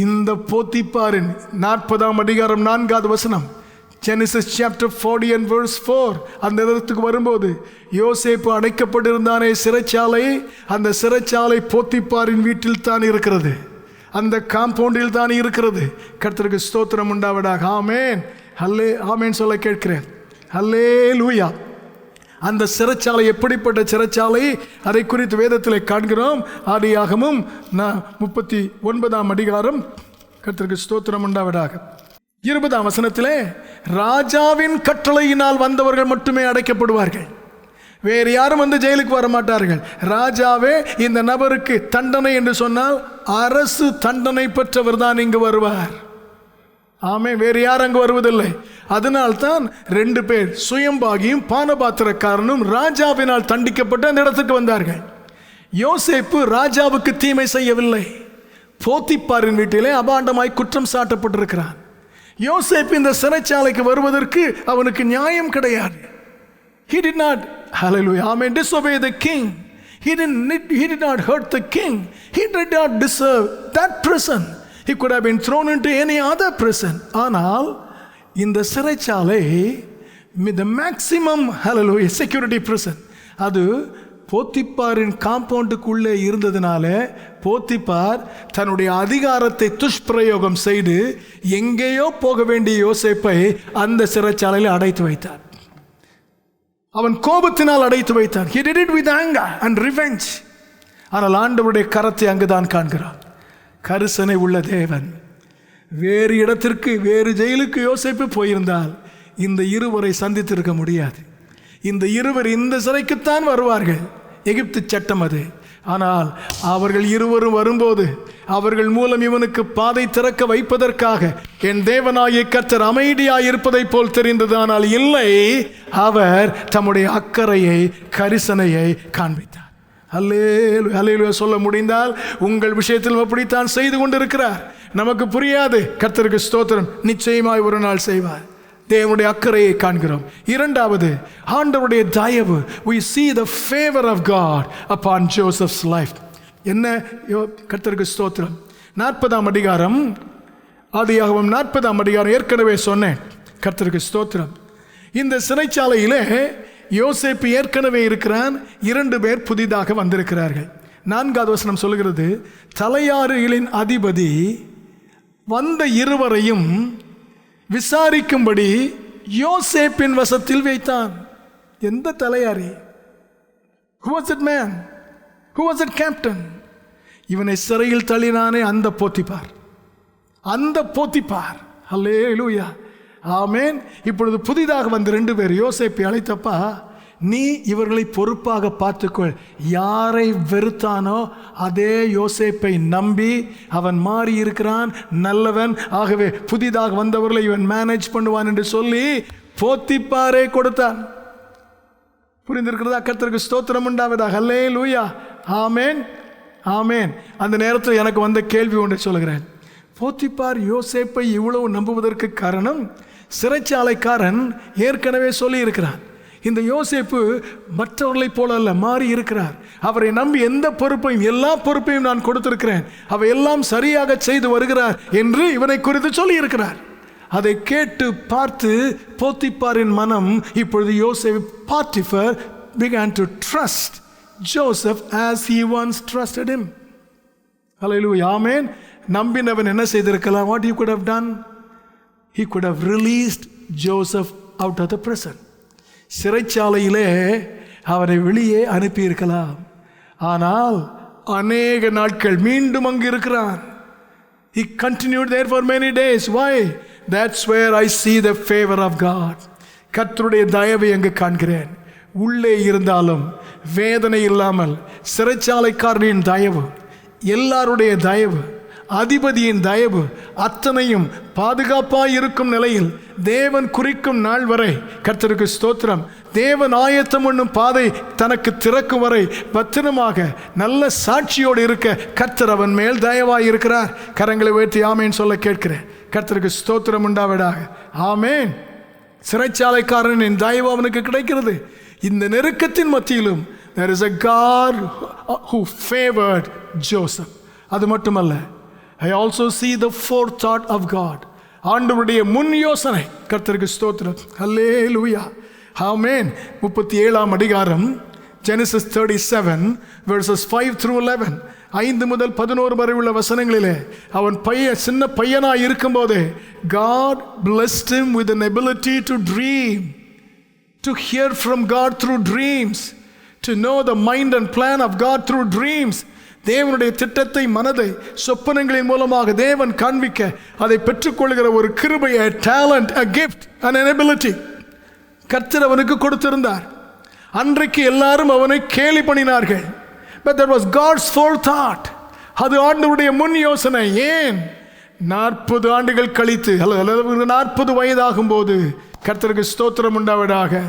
இந்த போத்திப்பாரின் 40 அதிகாரம் 4வது வசனம் Genesis chapter 40 and verse 4 அந்த இடத்துக்கு வரும்போது யோசேப்பு அடைக்கப்பட்டிருந்தானே சிறைச்சாலை, அந்த சிறைச்சாலை போத்திப்பாரின் வீட்டில் தான் இருக்கிறது, அந்த காம்பவுண்டில் தான் இருக்கிறது. கர்த்தருக்கு ஸ்தோத்திரம் உண்டாவதாக. ஆமேன். ஆமேன் சொல்ல கேட்கிறேன். அல்லேலூயா. அந்த சிறைச்சாலை எப்படிப்பட்ட சிறைச்சாலை அதை குறித்து வேதத்தில் காண்கிறோம். ஆதியாகமம் 39 அதிகாரம். கர்த்தருக்கு ஸ்தோத்திரம் உண்டாவதாக. 20 வசனத்திலே ராஜாவின் கட்டளையினால் வந்தவர்கள் மட்டுமே அடைக்கப்படுவார்கள். வேறு யாரும் வந்து ஜெயிலுக்கு வர மாட்டார்கள். ராஜாவே இந்த நபருக்கு தண்டனை என்று சொன்னால் அரசு தண்டனை பெற்றவர் தான் இங்கு வருவார். ஆமே, வேறு யார் அங்கு வருவதில்லை. அதனால்தான் 2 பேர் சுயம்பாகியும் பானபாத்திரக்காரனும் ராஜாவினால் தண்டிக்கப்பட்டு அந்த இடத்துக்கு வந்தார்கள். யோசேப்பு ராஜாவுக்கு தீமை செய்யவில்லை. போத்திப்பாரின் வீட்டிலே அபாண்டமாய் குற்றம் சாட்டப்பட்டிருக்கிறான். யோசேப்பு இந்த சிறைச்சாலைக்கு வருவதற்கு அவனுக்கு நியாயம் கிடையாது. He did not, hallelujah, amen, disobey the king. He did not hurt the king. He did not deserve that prison. He could have been thrown into any other prison. ஆனால் இந்த சிறைச்சாலை the maximum, hallelujah, security prison அது போத்திப்பாரின் காம்பவுண்டுக்குள்ளே இருந்ததுனால போத்திப்பார் தன்னுடைய அதிகாரத்தை துஷ்பிரயோகம் செய்து எங்கேயோ போக வேண்டிய யோசேப்பை அந்த சிறைச்சாலையில் அடைத்து வைத்தார். அவன் கோபத்தினால் அடைத்து வைத்தான். He did it with anger and revenge. ஆனால் ஆண்டவருடைய கரத்தை அங்குதான் காண்கிறான். கரிசனை உள்ள தேவன். வேறு இடத்திற்கு வேறு ஜெயிலுக்கு யோசேப்பு போயிருந்தால் இந்த இருவரை சந்தித்திருக்க முடியாது. இந்த இருவர் இந்த சிறைக்குத்தான் வருவார்கள். எகிப்து சட்டம் அது. ஆனால் அவர்கள் இருவரும் வரும்போது அவர்கள் மூலம் இவனுக்கு பாதை திறக்க வைப்பதற்காக என் தேவனாகிய கர்த்தர் அமைதியாய் இருப்பதை போல் தெரிந்தது. ஆனால் இல்லை, அவர் தம்முடைய அக்கறையை, கரிசனையை காண்பித்தார். அல்லேலூயா, அல்லேலூயா சொல்ல முடிந்தால் உங்கள் விஷயத்தில் அப்படித்தான் செய்து கொண்டிருக்கிறார். நமக்கு புரியாது, கர்த்தருக்கு ஸ்தோத்திரம், நிச்சயமாய் ஒரு நாள் செய்வார். தேவனுடைய அக்கறையை காண்கிறோம். இரண்டாவது, ஆண்டவருடைய தயவு. we see the favor of God upon Joseph's life. என்ன கர்த்தருக்கு ஸ்தோத்திரம். 40ஆம் அதிகாரம், ஆதியாகமம் 40ஆம் அதிகாரம் ஏற்கனவே சொன்னேன். கர்த்தருக்கு ஸ்தோத்திரம். இந்த சிறைச்சாலையிலே யோசேப்பு ஏற்கனவே இருக்கிறான். 2 பேர் புதிதாக வந்திருக்கிறார்கள். 4வது வசனம் சொல்கிறது, தலையாறுகளின் அதிபதி வந்த இருவரையும் விசாரிக்கும்படி யோசேப்பின் வசத்தில் வைத்தான். எந்த தலையாரி? Who was that man? Who was that captain? இவனை சிறையில் தள்ளினானே அந்த போத்திபார். அந்த போத்திபார். அல்லேலூயா, ஆமென். இப்பொழுது புதிதாக வந்த 2 பேர் யோசேப்பை அழைத்தப்பா, நீ இவர்களை பொறுப்பாக பார்த்துக்கொள். யாரை வெறுத்தானோ அதே யோசேப்பை நம்பி அவன் மாறி இருக்கிறான், நல்லவன், ஆகவே புதிதாக வந்தவர்களை இவன் மேனேஜ் பண்ணுவான் என்று சொல்லி போத்திபாரை கொடுத்தான். புரிந்திருக்கிறதா? கர்த்தருக்கு ஸ்தோத்திரம் உண்டாவதாக. அல்லேலூயா, ஆமென், ஆமென். அந்த நேரத்தில் எனக்கு வந்த கேள்வி ஒன்றை சொல்கிறேன். போத்திபார் யோசேப்பை இவ்வளவு நம்புவதற்கு காரணம், சிறைச்சாலைக்காரன் ஏற்கனவே சொல்லி இருக்கிறான், இந்த யோசேப்பு மற்றவர்களைப் போல அல்ல, மாறி இருக்கிறார். அவரை நம்பி எந்த பொறுப்பையும், எல்லா பொறுப்பையும் நான் கொடுத்திருக்கிறேன், அவை எல்லாம் சரியாக செய்து வருகிறார் என்று இவனை குறித்து சொல்லி இருக்கிறார். அதை கேட்டு பார்த்து போத்திபாரின் மனம் இப்பொழுது Potiphar began to trust Joseph as he once trusted him. Hallelujah, amen. நம்பினவன் என்ன செய்திருக்கலாம்? What he could have done? He could have released Joseph out of the prison. சிறைச்சாலையிலே அவரை வெளியே அனுப்பியிருக்கலாம். ஆனால் அநேக நாட்கள் மீண்டும் அங்கு இருக்கிறான். He continued there for many days. Why? That's where I see the favor of God. கர்த்தருடைய தயவை அங்கு காண்கிறேன். உள்ளே இருந்தாலும் வேதனை இல்லாமல் சிறைச்சாலைக்காரனின் தயவு, எல்லாருடைய தயவு, அதிபதியின் தயவு, அத்தனையும் பாதுகாப்பாய் இருக்கும் நிலையில் தேவன் குறிக்கும் நாள் வரை, கர்த்தருக்கு ஸ்தோத்திரம், தேவன் ஆயத்தம் என்னும் பாதை தனக்கு திறக்கும் வரை பத்திரமாக நல்ல சாட்சியோடு இருக்க கர்த்தர் அவன் மேல் தயவாய் இருக்கிறார். கரங்களை உயர்த்தி ஆமேன் சொல்ல கேட்கிறேன். கர்த்தருக்கு ஸ்தோத்திரம் உண்டாவதாக. ஆமேன். சிறைச்சாலைக்காரனின் தயவு அவனுக்கு கிடைக்கிறது. இந்த நெருக்கத்தின் மத்தியிலும் there is a God who favored Joseph. அது மட்டுமல்ல, I also see the forethought of God. ஆண்டவருடைய முன் யோசனை. கர்த்தருக்கு ஸ்தோத்திரம். ஹல்லேலூயா, ஆமென். 37ஆம் அதிகாரம், Genesis 37 verses 5 through 11, 5 முதல் 11 வரை உள்ள வசனங்களிலே அவன் சின்ன பையனாய் இருக்கும்போதே God blessed him with an ability to dream, to hear from God through dreams, to know the mind and plan of God through dreams. தேவனுடைய திட்டத்தை, மனதை சொப்பனங்களின் மூலமாக தேவன் காண்பிக்க அதை பெற்றுக்கொள்கிற ஒரு கிருபையை, talent, a gift, an ability கர்த்தர் அவனுக்கு கொடுத்திருந்தார். அன்றைக்கு எல்லாரும் அவனை கேலி பண்ணினார்கள். But that was God's forethought. அது ஆண்டவருடைய முன் யோசனை. ஏன்? 40 ஆண்டுகள் கழித்து, அல்லது 40 வயதாகும் போது, கர்த்தருக்கு ஸ்தோத்திரம் உண்டாவதாக,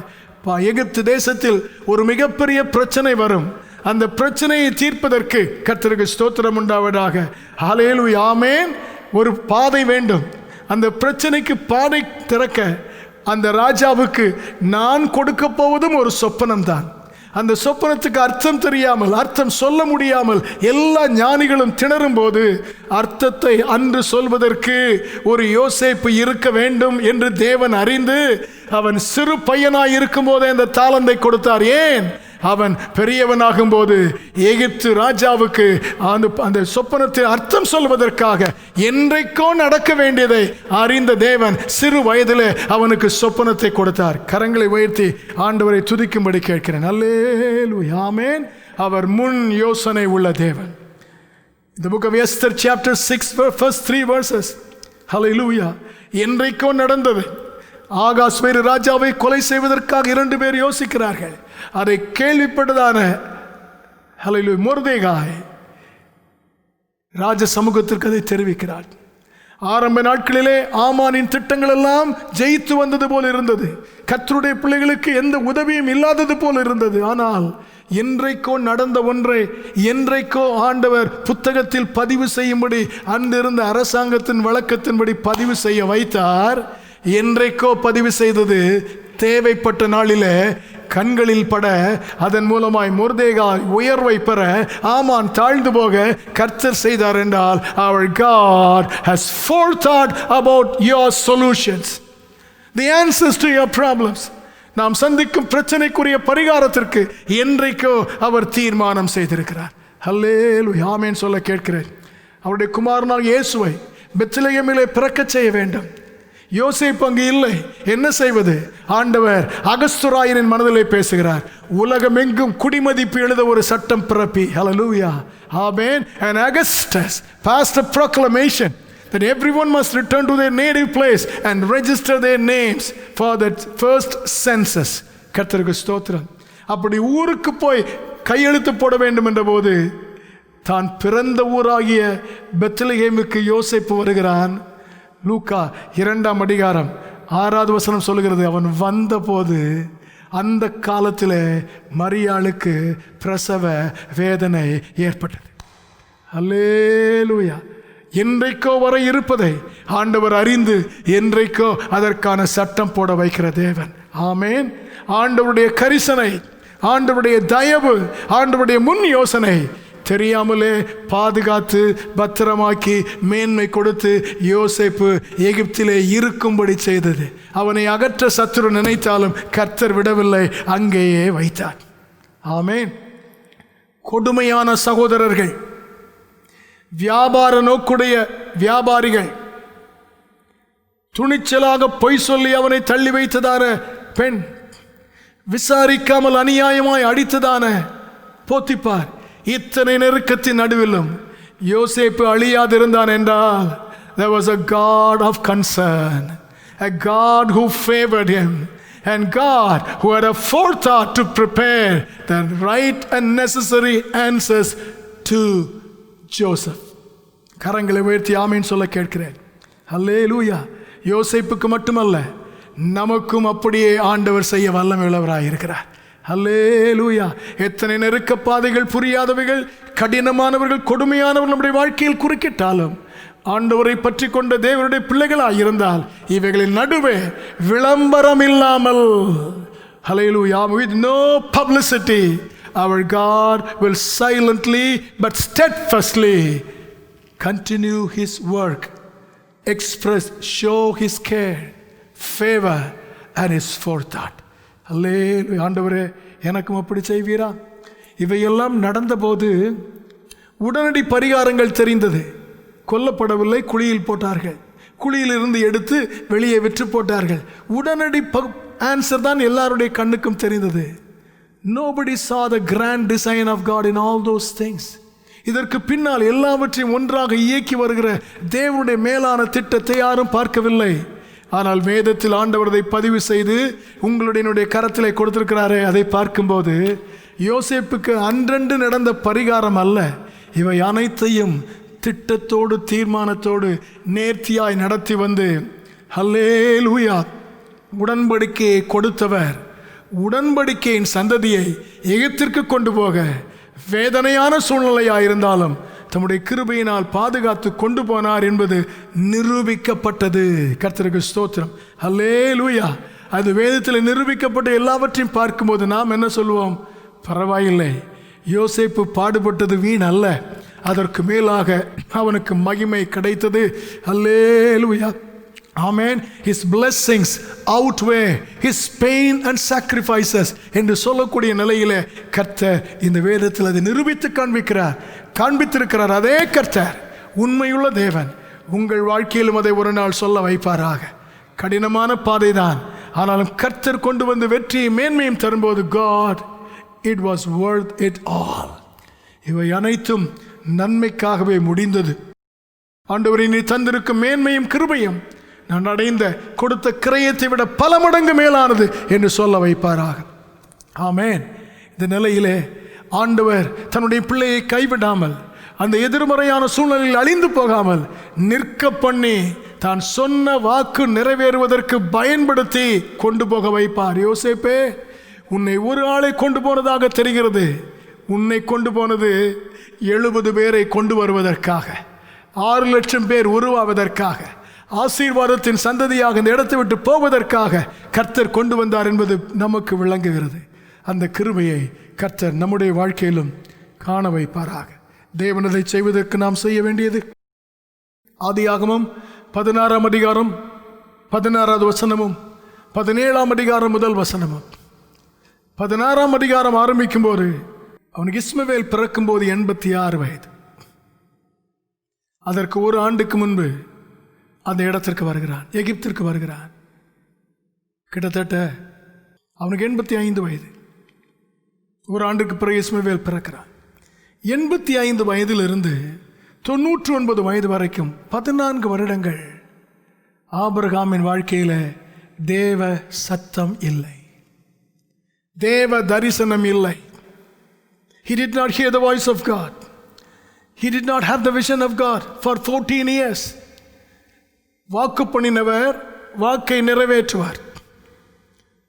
எகிப்து தேசத்தில் ஒரு மிகப்பெரிய பிரச்சனை வரும். அந்த பிரச்சனையை தீர்ப்பதற்கு கர்த்தருக்கு ஸ்தோத்திரம் உண்டாவதாக. ஹல்லேலூயா, ஆமென். ஒரு பாதை வேண்டும். அந்த பிரச்சனைக்கு பாதை திறக்க அந்த ராஜாவுக்கு நான் கொடுக்க போவதும் ஒரு சொப்பனம் தான். அந்த சொப்பனத்துக்கு அர்த்தம் தெரியாமல், அர்த்தம் சொல்ல முடியாமல் எல்லா ஞானிகளும் திணறும் போது அர்த்தத்தை அன்று சொல்வதற்கு ஒரு யோசேப்பு இருக்க வேண்டும் என்று தேவன் அறிந்து அவன் சிறு பையனாய் இருக்கும் போதே அந்த தாளந்தை கொடுத்தார். ஏன்? அவன் பெரியவனாகும் போது எகிப்து ராஜாவுக்கு அந்த சொப்பனத்தை அர்த்தம் சொல்வதற்காக என்றைக்கோ நடக்க வேண்டியதை அறிந்த தேவன் சிறு வயதிலே அவனுக்கு சொப்பனத்தை கொடுத்தார். கரங்களை உயர்த்தி ஆண்டவரை துதிக்கும்படி கேட்கிறேன். அல்லேலூயா, ஆமென். அவர் முன் யோசனை உள்ள தேவன். The book of Esther chapter 6 first 3 verses. Hallelujah. என்றைக்கோ நடந்தது. ஆகாஸ் வேறு ராஜாவை கொலை செய்வதற்காக 2 பேர் யோசிக்கிறார்கள். அதை கேள்விப்பட்டதான ஹல்லேலூயா. மொர்தெகாய் ராஜ சமூகத்திற்கு அதை தெரிவிக்கிறார். ஆரம்ப நாட்களிலே ஆமானின் திட்டங்கள் எல்லாம் ஜெயித்து வந்தது போல் இருந்தது. கர்த்தருடைய பிள்ளைகளுக்கு எந்த உதவியும் இல்லாதது போல் இருந்தது. ஆனால் என்றைக்கோ நடந்த ஒன்றை என்றைக்கோ ஆண்டவர் புத்தகத்தில் பதிவு செய்யும்படி அன்றிருந்த அரசாங்கத்தின் வழக்கத்தின்படி பதிவு செய்ய வைத்தார். என்றைக்கோ பதிவு செய்தது தேவைப்பட்ட நாளிலே கண்களில் பட, அதன் மூலமாய் மொர்தெகாய் உயர்வை பெற, ஆமான் தாழ்ந்து போக கர்த்தர் செய்தார் என்றால், our God has forethought about your solutions, the answers to your problems. நாம் சந்திக்கும் பிரச்சனைக்குரிய பரிகாரத்திற்கு என்றைக்கோ அவர் தீர்மானம் செய்திருக்கிறார். ஹல்லேலூயா. ஆமென் சொல்ல கேட்கிறேன். அவருடைய குமாரனாக இயேசுவை பெத்லகேமிலே பிறக்கச் செய்ய வேண்டும். யோசேப்பு அங்கு இல்லை. என்ன செய்வது? ஆண்டவர் அகஸ்துராயரின் மனதிலே பேசுகிறார். உலகமெங்கும் குடிமதிப்பு எழுத ஒரு சட்டம் பிறப்பி. ஹல்லேலூயா. ஆமென். And Augustus passed a proclamation that everyone must return to their native place and register their names for that first census. கர்த்தருக்கு ஸ்தோத்திரம். அப்படி ஊருக்கு போய் கையெழுத்து போட வேண்டும் என்ற போது தான் பிறந்த ஊராகிய பெத்லகேமுக்கு யோசேப்பு வருகிறான். லூக்கா 2ஆம் அதிகாரம் 6வது வசனம் சொல்லுகிறது, அவன் வந்தபோது அந்த காலத்தில் மரியாளுக்கு பிரசவ வேதனை ஏற்பட்டது. அல்லேலூயா. என்றைக்கோ வர இருப்பதை ஆண்டவர் அறிந்து என்றைக்கோ அதற்கான சட்டம் போட வைக்கிற தேவன். ஆமேன். ஆண்டவருடைய கரிசனை, ஆண்டவருடைய தயவு, ஆண்டவருடைய முன் யோசனை தெரியாமலே பாதுகாத்து பத்திரமாக்கி மேன்மை கொடுத்து யோசேப்பு எகிப்திலே இருக்கும்படி செய்தது. அவனை அகற்ற சத்துரு நினைத்தாலும் கர்த்தர் விடவில்லை, அங்கேயே வைத்தார். ஆமேன். கொடுமையான சகோதரர்கள், வியாபார நோக்குடைய வியாபாரிகள், துணிச்சலாக பொய் சொல்லி அவனை தள்ளி வைத்ததான பெண், விசாரிக்காமல் அநியாயமாய் அடித்ததான போத்திப்பார், இத்தனை நெருக்கத்தின் நடுவிலும் யோசேப்பு அழியாதிருந்தான் என்றால் there was a God of concern, a God who favored him, and God who had a forethought to prepare the right and necessary answers to Joseph. கரங்களை உயர்த்தி ஆமீன் சொல்ல கேட்கிறேன். அல்லேலூயா. யோசேப்புக்கு மட்டுமல்ல, நமக்கும் அப்படியே ஆண்டவர் செய்ய வல்லமையுள்ளவராய் இருக்கிறார். அல்லேலூயா. எத்தனை நெருக்க பாதைகள், புரியாதவைகள், கடினமானவர்கள், கொடுமையானவர்கள் நம்முடைய வாழ்க்கையில் குறுக்கிட்டாலும் ஆண்டவரை பற்றி கொண்ட தேவனுடைய பிள்ளைகளாக இருந்தால் இவைகளின் நடுவே விளம்பரம் இல்லாமல், ஹல்லேலூயா, with no publicity, our God will silently but steadfastly continue his work, express, show his care, favor and his forethought. அல்லேலூயா. ஆண்டவரே, எனக்கும் அப்படி செய்வீரா? இவையெல்லாம் நடந்தபோது உடனடி பரிகாரங்கள் தெரிந்தது. கொல்லப்படவில்லை, குழியில் போட்டார்கள். குழியிலிருந்து எடுத்து வெளியே விற்று போட்டார்கள். உடனடி ஆன்சர் தான் எல்லாருடைய கண்ணுக்கும் தெரிந்தது. Nobody saw the grand design of God in all those things. இதற்கு பின்னால் எல்லாவற்றையும் ஒன்றாக இயக்கி வருகிற தேவனுடைய மேலான திட்டத்தை யாரும் பார்க்கவில்லை. ஆனால் வேதத்தில் ஆண்டவர் அதை பதிவு செய்து உங்களுடைய கரத்திலே கொடுத்திருக்கிறாரே, அதை பார்க்கும்போது யோசேப்புக்கு அன்றன்று நடந்த பரிகாரம் அல்ல, இவை அனைத்தையும் திட்டத்தோடு தீர்மானத்தோடு நேர்த்தியாய் நடத்தி வந்து, ஹல்லேலூயா, உடன்படிக்கையை கொடுத்தவர் உடன்படிக்கையின் சந்ததியை எகிப்திற்கு கொண்டு போக வேதனையான சூழ்நிலையாயிருந்தாலும் தம்முடைய கிருபையினால் பாதுகாத்து கொண்டு போனார் என்பது நிரூபிக்கப்பட்டது. கர்த்தருக்கு ஸ்தோத்திரம். அல்லேலூயா. அது வேதத்தில் நிரூபிக்கப்பட்ட எல்லாவற்றையும் பார்க்கும்போது நாம் என்ன சொல்லுவோம்? பரவாயில்லை, யோசேப்பு பாடுபட்டது வீண் அல்ல, அதற்கு மேலாக அவனுக்கு மகிமை கிடைத்தது. அல்லேலூயா. ஆமென். His blessings outweigh his pain and sacrifices என்று சொல்லக்கூடிய நிலையிலே கர்த்தர் இந்த வேதத்தில் அதை நிரூபித்து காண்பித்திருக்கிறார். அதே கர்த்தர் உண்மையுள்ள தேவன் உங்கள் வாழ்க்கையிலும் அதை ஒரு நாள் சொல்ல வைப்பாராக. கடினமான பாதைதான், ஆனாலும் கர்த்தர் கொண்டு வந்து வெற்றியை மேன்மையும் தரும்போது God, it was worth it all. இவை அனைத்தும் நன்மைக்காகவே முடிந்தது. ஆண்டவரே, நீ தந்திருக்கும் மேன்மையும் கிருபையும் நான் அடைந்த கொடுத்த கிரயத்தை விட பல மடங்கு மேலானது என்று சொல்ல வைப்பாராக. ஆமென். இந்த நிலையிலே ஆண்டவர் தன்னுடைய பிள்ளையை கைவிடாமல் அந்த எதிர்மறையான சூழ்நிலையில் அழிந்து போகாமல் நிற்க பண்ணி தான் சொன்ன வாக்கு நிறைவேறுவதற்கு பயன்படுத்தி கொண்டு போக வைப்பார். யோசேப்பே, உன்னை ஒரு ஆளை கொண்டு போனதாக தெரிகிறது. உன்னை கொண்டு போனது 70 பேரை கொண்டு வருவதற்காக, 6 லட்சம் பேர் உருவாவதற்காக, ஆசீர்வாதத்தின் சந்ததியாக இந்த இடத்தை விட்டு போவதற்காக கர்த்தர் கொண்டு வந்தார் என்பது நமக்கு விளங்குகிறது. அந்த கிருபையை கர்த்தர் நம்முடைய வாழ்க்கையிலும் காண வைப்பாராக. தேவனதை செய்வதற்கு நாம் செய்ய வேண்டியது ஆதியாகமம் 16ஆம் அதிகாரம் 16வது வசனமும் 17ஆம் அதிகாரம் 1 வசனமும். 16ஆம் அதிகாரம் ஆரம்பிக்கும் போது அவனுக்கு இஸ்மவேல் பிறக்கும் போது 86 வயது. அதற்கு ஒரு ஆண்டுக்கு முன்பு அந்த இடத்திற்கு வருகிறான், எகிப்திற்கு வருகிறான். கிட்டத்தட்ட அவனுக்கு 85 வயது. ஒரு ஆண்டுக்கு பிறகு இஸ்மவேல் பிறக்கிறான். 85 வயதிலிருந்து 99 வயது வரைக்கும் 14 வருடங்கள் ஆபிரகாமின் வாழ்க்கையில் தேவ சத்தம் இல்லை, தேவ தரிசனம் இல்லை. He did not hear the voice of God. He did not have the vision of God for 14 years. வாக்கு பண்ணினவர் வாக்கை நிறைவேற்றுவார்.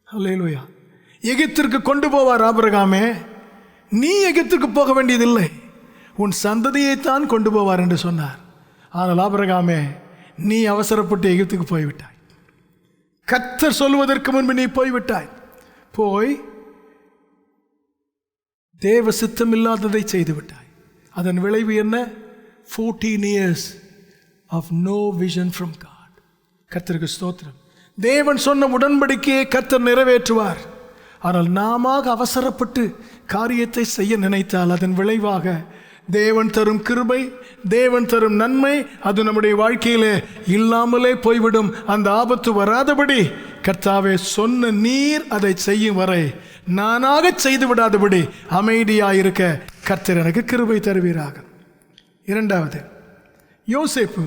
அல்லேலூயா. எகிப்திற்கு கொண்டு போவார் ஆபிரகாமே. நீ எகிப்திற்கு போக வேண்டியதில்லை, உன் சந்ததியைத்தான் கொண்டு போவார் என்று சொன்னார். ஆனால் ஆபிரகாமே, நீ அவசரப்பட்டு எகிப்துக்கு போய்விட்டாய். கர்த்தர் சொல்வதற்கு முன்பு நீ போய்விட்டாய். போய் தேவ சித்தம் இல்லாததை செய்து விட்டாய். அதன் விளைவு என்ன? 14 years of no vision from God. கர்த்தருக்கு ஸ்தோத்திரம். தேவன் சொன்ன உடன்படிக்கையை கர்த்தர் நிறைவேற்றுவார். ஆனால் நாம அவசரப்பட்டு காரியத்தை செய்ய நினைத்தால் அதன் விளைவாக தேவன் தரும் கிருபை, தேவன் தரும் நன்மை அது நம்முடைய வாழ்க்கையிலே இல்லாமலே போய்விடும். அந்த ஆபத்து வராதபடி கர்த்தாவே சொன்ன நீர் அதை செய்யும் வரை நானாக செய்து விடாதபடி அமைதியாயிருக்க கர்த்தர் எனக்கு கிருபை தருவீராக. இரண்டாவது, யோசேப்பு,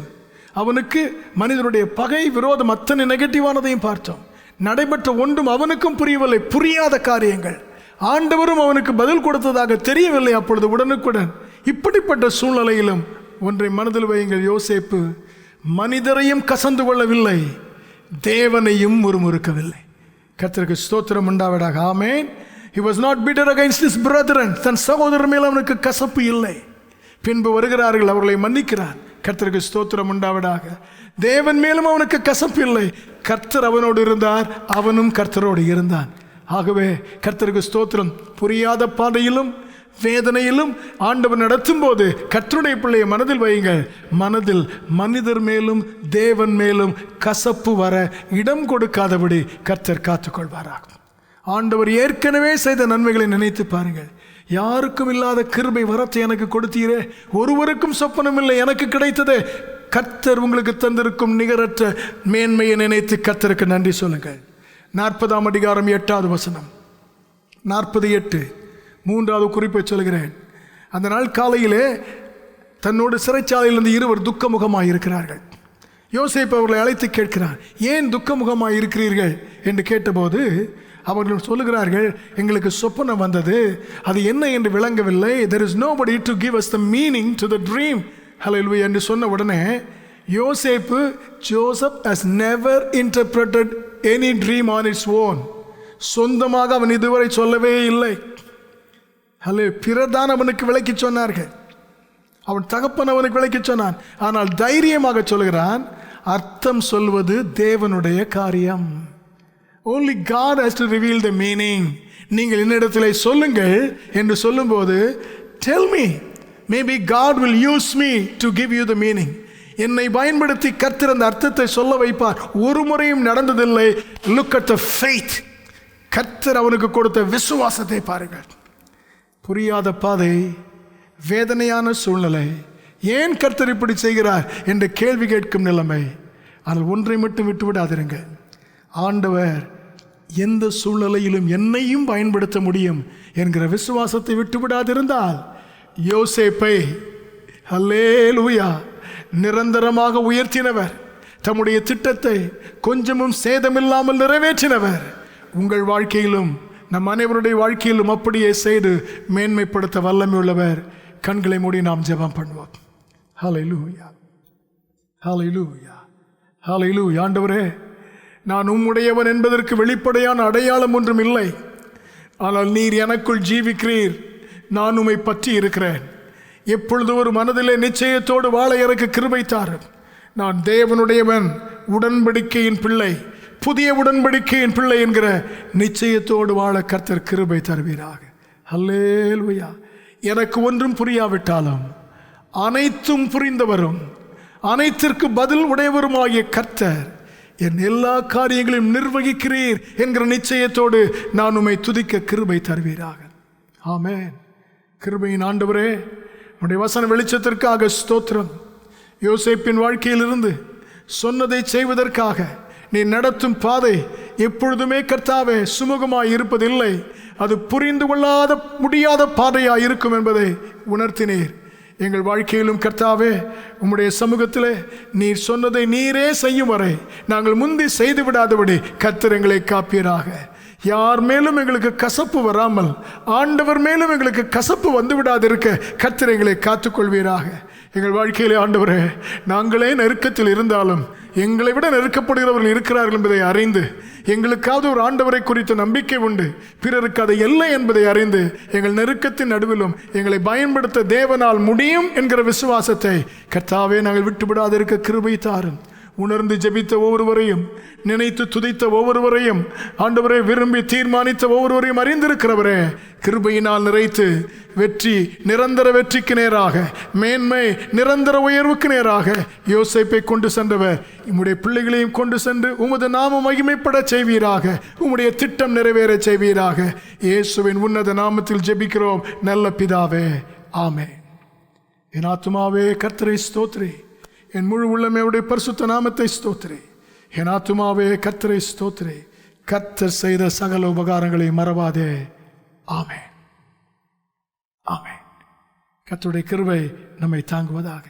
அவனுக்கு மனிதனுடைய பகை, விரோதம் அத்தனை நெகட்டிவானதையும் பார்த்தோம். நடைபெற்ற ஒன்றும் அவனுக்கும் புரியவில்லை, புரியாத காரியங்கள். ஆண்டவரும் அவனுக்கு பதில் கொடுத்ததாக தெரியவில்லை அப்பொழுது உடனுக்குடன். இப்படிப்பட்ட சூழ்நிலையிலும் ஒன்றை மனதில் வையுங்கள், யோசேப்பு மனிதரையும் கசந்து கொள்ளவில்லை, தேவனையும் முறுமுறுக்கவில்லை. கர்த்தருக்கு ஸ்தோத்திரம் உண்டாவதாக. ஆமென். He was not bitter against his brethren. தன் சகோதரர் மேல் அவனுக்கு கசப்பு இல்லை. பின்பு வருகிறார்கள், அவர்களை மன்னிக்கிறான். கர்த்தருக்கு ஸ்தோத்திரம் உண்டாவதாக. தேவன் மேலும் அவனுக்கு கசப்பு இல்லை. கர்த்தர் அவனோடு இருந்தார், அவனும் கர்த்தரோடு இருந்தான். ஆகவே கர்த்தருக்கு ஸ்தோத்திரம். புரியாத பாதையிலும் வேதனையிலும் ஆண்டவர் நடத்தும் போது கர்த்தருடைய பிள்ளையை மனதில் வையுங்கள். மனதில் மனிதர் மேலும் தேவன் மேலும் கசப்பு வர இடம் கொடுக்காதபடி கர்த்தர் காத்துக்கொள்வாராக. ஆண்டவர் ஏற்கனவே செய்த நன்மைகளை நினைத்து பாருங்கள். யாருக்கும் இல்லாத கிருபை வரத்தை எனக்கு கொடுத்தீரே, ஒருவருக்கும் சொப்பனம் இல்லை, எனக்கு கிடைத்ததே. கர்த்தர் உங்களுக்கு தந்திருக்கும் நிகரற்ற மேன்மையை நினைத்து கர்த்தருக்கு நன்றி சொல்லுங்கள். 40ஆம் அதிகாரம் 8வது வசனம். 48 3வது குறிப்பை சொல்கிறேன். அந்த நாள் காலையிலே தன்னோடு சிறைச்சாலையிலிருந்து இருவர் துக்கமுகமாக இருக்கிறார்கள். யோசேப்பு அவர்களை அழைத்து கேட்கிறார், ஏன் துக்கமுகமாக இருக்கிறீர்கள் என்று கேட்டபோது அவர்கள் சொல்லுகிறார்கள், எங்களுக்கு சொப்பனம் வந்தது, அது என்ன என்று விளங்கவில்லை. There is nobody to give us the meaning to the dream. Hallelujah என்று சொன்ன உடனே யோசேப்பு, Joseph has never interpreted any dream on its own. சொந்தமாக அவன் இதுவரை சொல்லவே இல்லை. பிறர்தான் அவனுக்கு விளக்கி சொன்னார்கள். அவன் தகப்பன் அவனுக்கு விளக்கி சொன்னான். ஆனால் தைரியமாக சொல்கிறான், அர்த்தம் சொல்வது தேவனுடைய காரியம். Only God has to reveal the meaning. நீங்கள் என்னிடத்தில் சொல்லுங்கள் என்று சொல்லும்போது, tell me, maybe God will use me to give you the meaning. என்னை பயன்படுத்தி கர்த்தர் அந்த அர்த்தத்தை சொல்ல வைப்பார். ஒரு முறையும் நடந்ததில்லை. Look at the faith. கர்த்தர் அவனுக்கு கொடுத்த விசுவாசத்தை பாருங்கள். புரியாத பாதை, வேதனையான சூழ்நிலை, ஏன் கர்த்தர் இப்படி செய்கிறார் என்ற கேள்வி கேட்கும் நிலைமை. ஆனால் ஒன்றை மட்டும் விட்டுவிடாதிருங்க, ஆண்டவர் எந்த சூழ்நிலையிலும் என்னையும் பயன்படுத்த முடியும் என்கிற விசுவாசத்தை விட்டுவிடாதிருந்தால் யோசேப்பை அல்லேலூயா நிரந்தரமாக உயர்த்தினவர், தம்முடைய திட்டத்தை கொஞ்சமும் சேதமில்லாமல் நிறைவேற்றினவர் உங்கள் வாழ்க்கையிலும் நம் அனைவருடைய வாழ்க்கையிலும் அப்படியே செய்து மேன்மைப்படுத்த வல்லமை உள்ளவர். கண்களை மூடி நாம் ஜெபம் பண்ணுவோம். ஹல்லேலூயா, ஹல்லேலூயா, ஹல்லேலூயா. ஆண்டவரே, நான் உம்முடையவன் என்பதற்கு வெளிப்படையான அடையாளம் ஒன்றும் இல்லை. ஆனால் நீர் எனக்குள் ஜீவிக்கிறீர். நான் உம்மை பற்றி இருக்கிறேன். எப்பொழுது ஒரு மனதிலே நிச்சயத்தோடு வாழ எனக்கு கிருபை தாரும். நான் தேவனுடையவன், உடன்படிக்கையின் பிள்ளை, புதிய உடன்படிக்கையின் பிள்ளை என்கிற நிச்சயத்தோடு வாழ கர்த்தர் கிருபை தருவீராக. ஹல்லேலூயா. எனக்கு ஒன்றும் புரியாவிட்டாலும் அனைத்தும் புரிந்தவரும் அனைத்திற்கு பதில் உடையவருமாகிய கர்த்தர் என் எல்லா காரியங்களையும் நிர்வகிக்கிறீர் என்கிற நிச்சயத்தோடு நான் உம்மை துதிக்க கிருபை தருவீராக. ஆமென். கிருபையின் ஆண்டவரே, உம்முடைய வசன வெளிச்சத்திற்காக ஸ்தோத்திரம். யோசேப்பின் வாழ்க்கையிலிருந்து சொன்னதை செய்வதற்காக நீ நடத்தும் பாதை எப்பொழுதுமே கர்த்தாவே சுமூகமாய் இருப்பதில்லை. அது புரிந்து கொள்ளாத முடியாத பாதையாய் இருக்கும் என்பதை உணர்த்தினீர். எங்கள் வாழ்க்கையிலும் கர்த்தாவே, உம்முடைய சமூகத்திலே நீர் சொன்னதை நீரே செய்யும் வரை நாங்கள் முந்தி செய்து விடாதபடி கர்த்தர் எங்களை காப்பீராக. யார் மேலும் எங்களுக்கு கசப்பு வராமல், ஆண்டவர் மேலும் எங்களுக்கு கசப்பு வந்து விடாதிருக்க கர்த்தர் எங்களை காத்துக்கொள்வீராக. எங்கள் வாழ்க்கையிலே ஆண்டவரே, நாங்களே நெருக்கத்தில் இருந்தாலும் எங்களை விட நெருக்கப்படுகிறவர்கள் இருக்கிறார்கள் என்பதை அறிந்து, எங்களுக்காவது ஒரு ஆண்டவரை குறித்த நம்பிக்கை உண்டு, பிறருக்கு அதை இல்லை என்பதை அறிந்து, எங்கள் நெருக்கத்தின் நடுவிலும் எங்களை பயன்படுத்த தேவனால் முடியும் என்கிற விசுவாசத்தை கர்த்தாவே நாங்கள் விட்டுவிடாதிருக்க கிருபை தாரும். உணர்ந்து ஜெபித்த ஒவ்வொருவரையும், நினைத்து துதித்த ஒவ்வொருவரையும், ஆண்டவரை விரும்பி தீர்மானித்த ஒவ்வொருவரையும் அறிந்திருக்கிறவரே, கிருபையினால் நிறைத்து வெற்றி, நிரந்தர வெற்றிக்கு நேராக, மேன்மை நிரந்தர உயர்வுக்கு நேராக யோசேப்பை கொண்டு சென்றவர் உம்முடைய பிள்ளைகளையும் கொண்டு சென்று உமது நாமம் மகிமைப்பட செய்வீராக. உம்முடைய திட்டம் நிறைவேற செய்வீராக. இயேசுவின் உன்னத நாமத்தில் ஜெபிக்கிறோம் நல்ல பிதாவே, ஆமென். என் ஆத்துமாவே கர்த்தரை ஸ்தோத்திரி, என் முழு உள்ளமையுடைய பரிசுத்த நாமத்தை ஸ்தோத்திரி. என் ஆத்துமாவே கர்த்தரை ஸ்தோத்திரி, கர்த்தர் செய்த சகல உபகாரங்களை மறவாதே. ஆமென், ஆமென். கர்த்தருடைய கிருபை நம்மை தாங்குவதாக.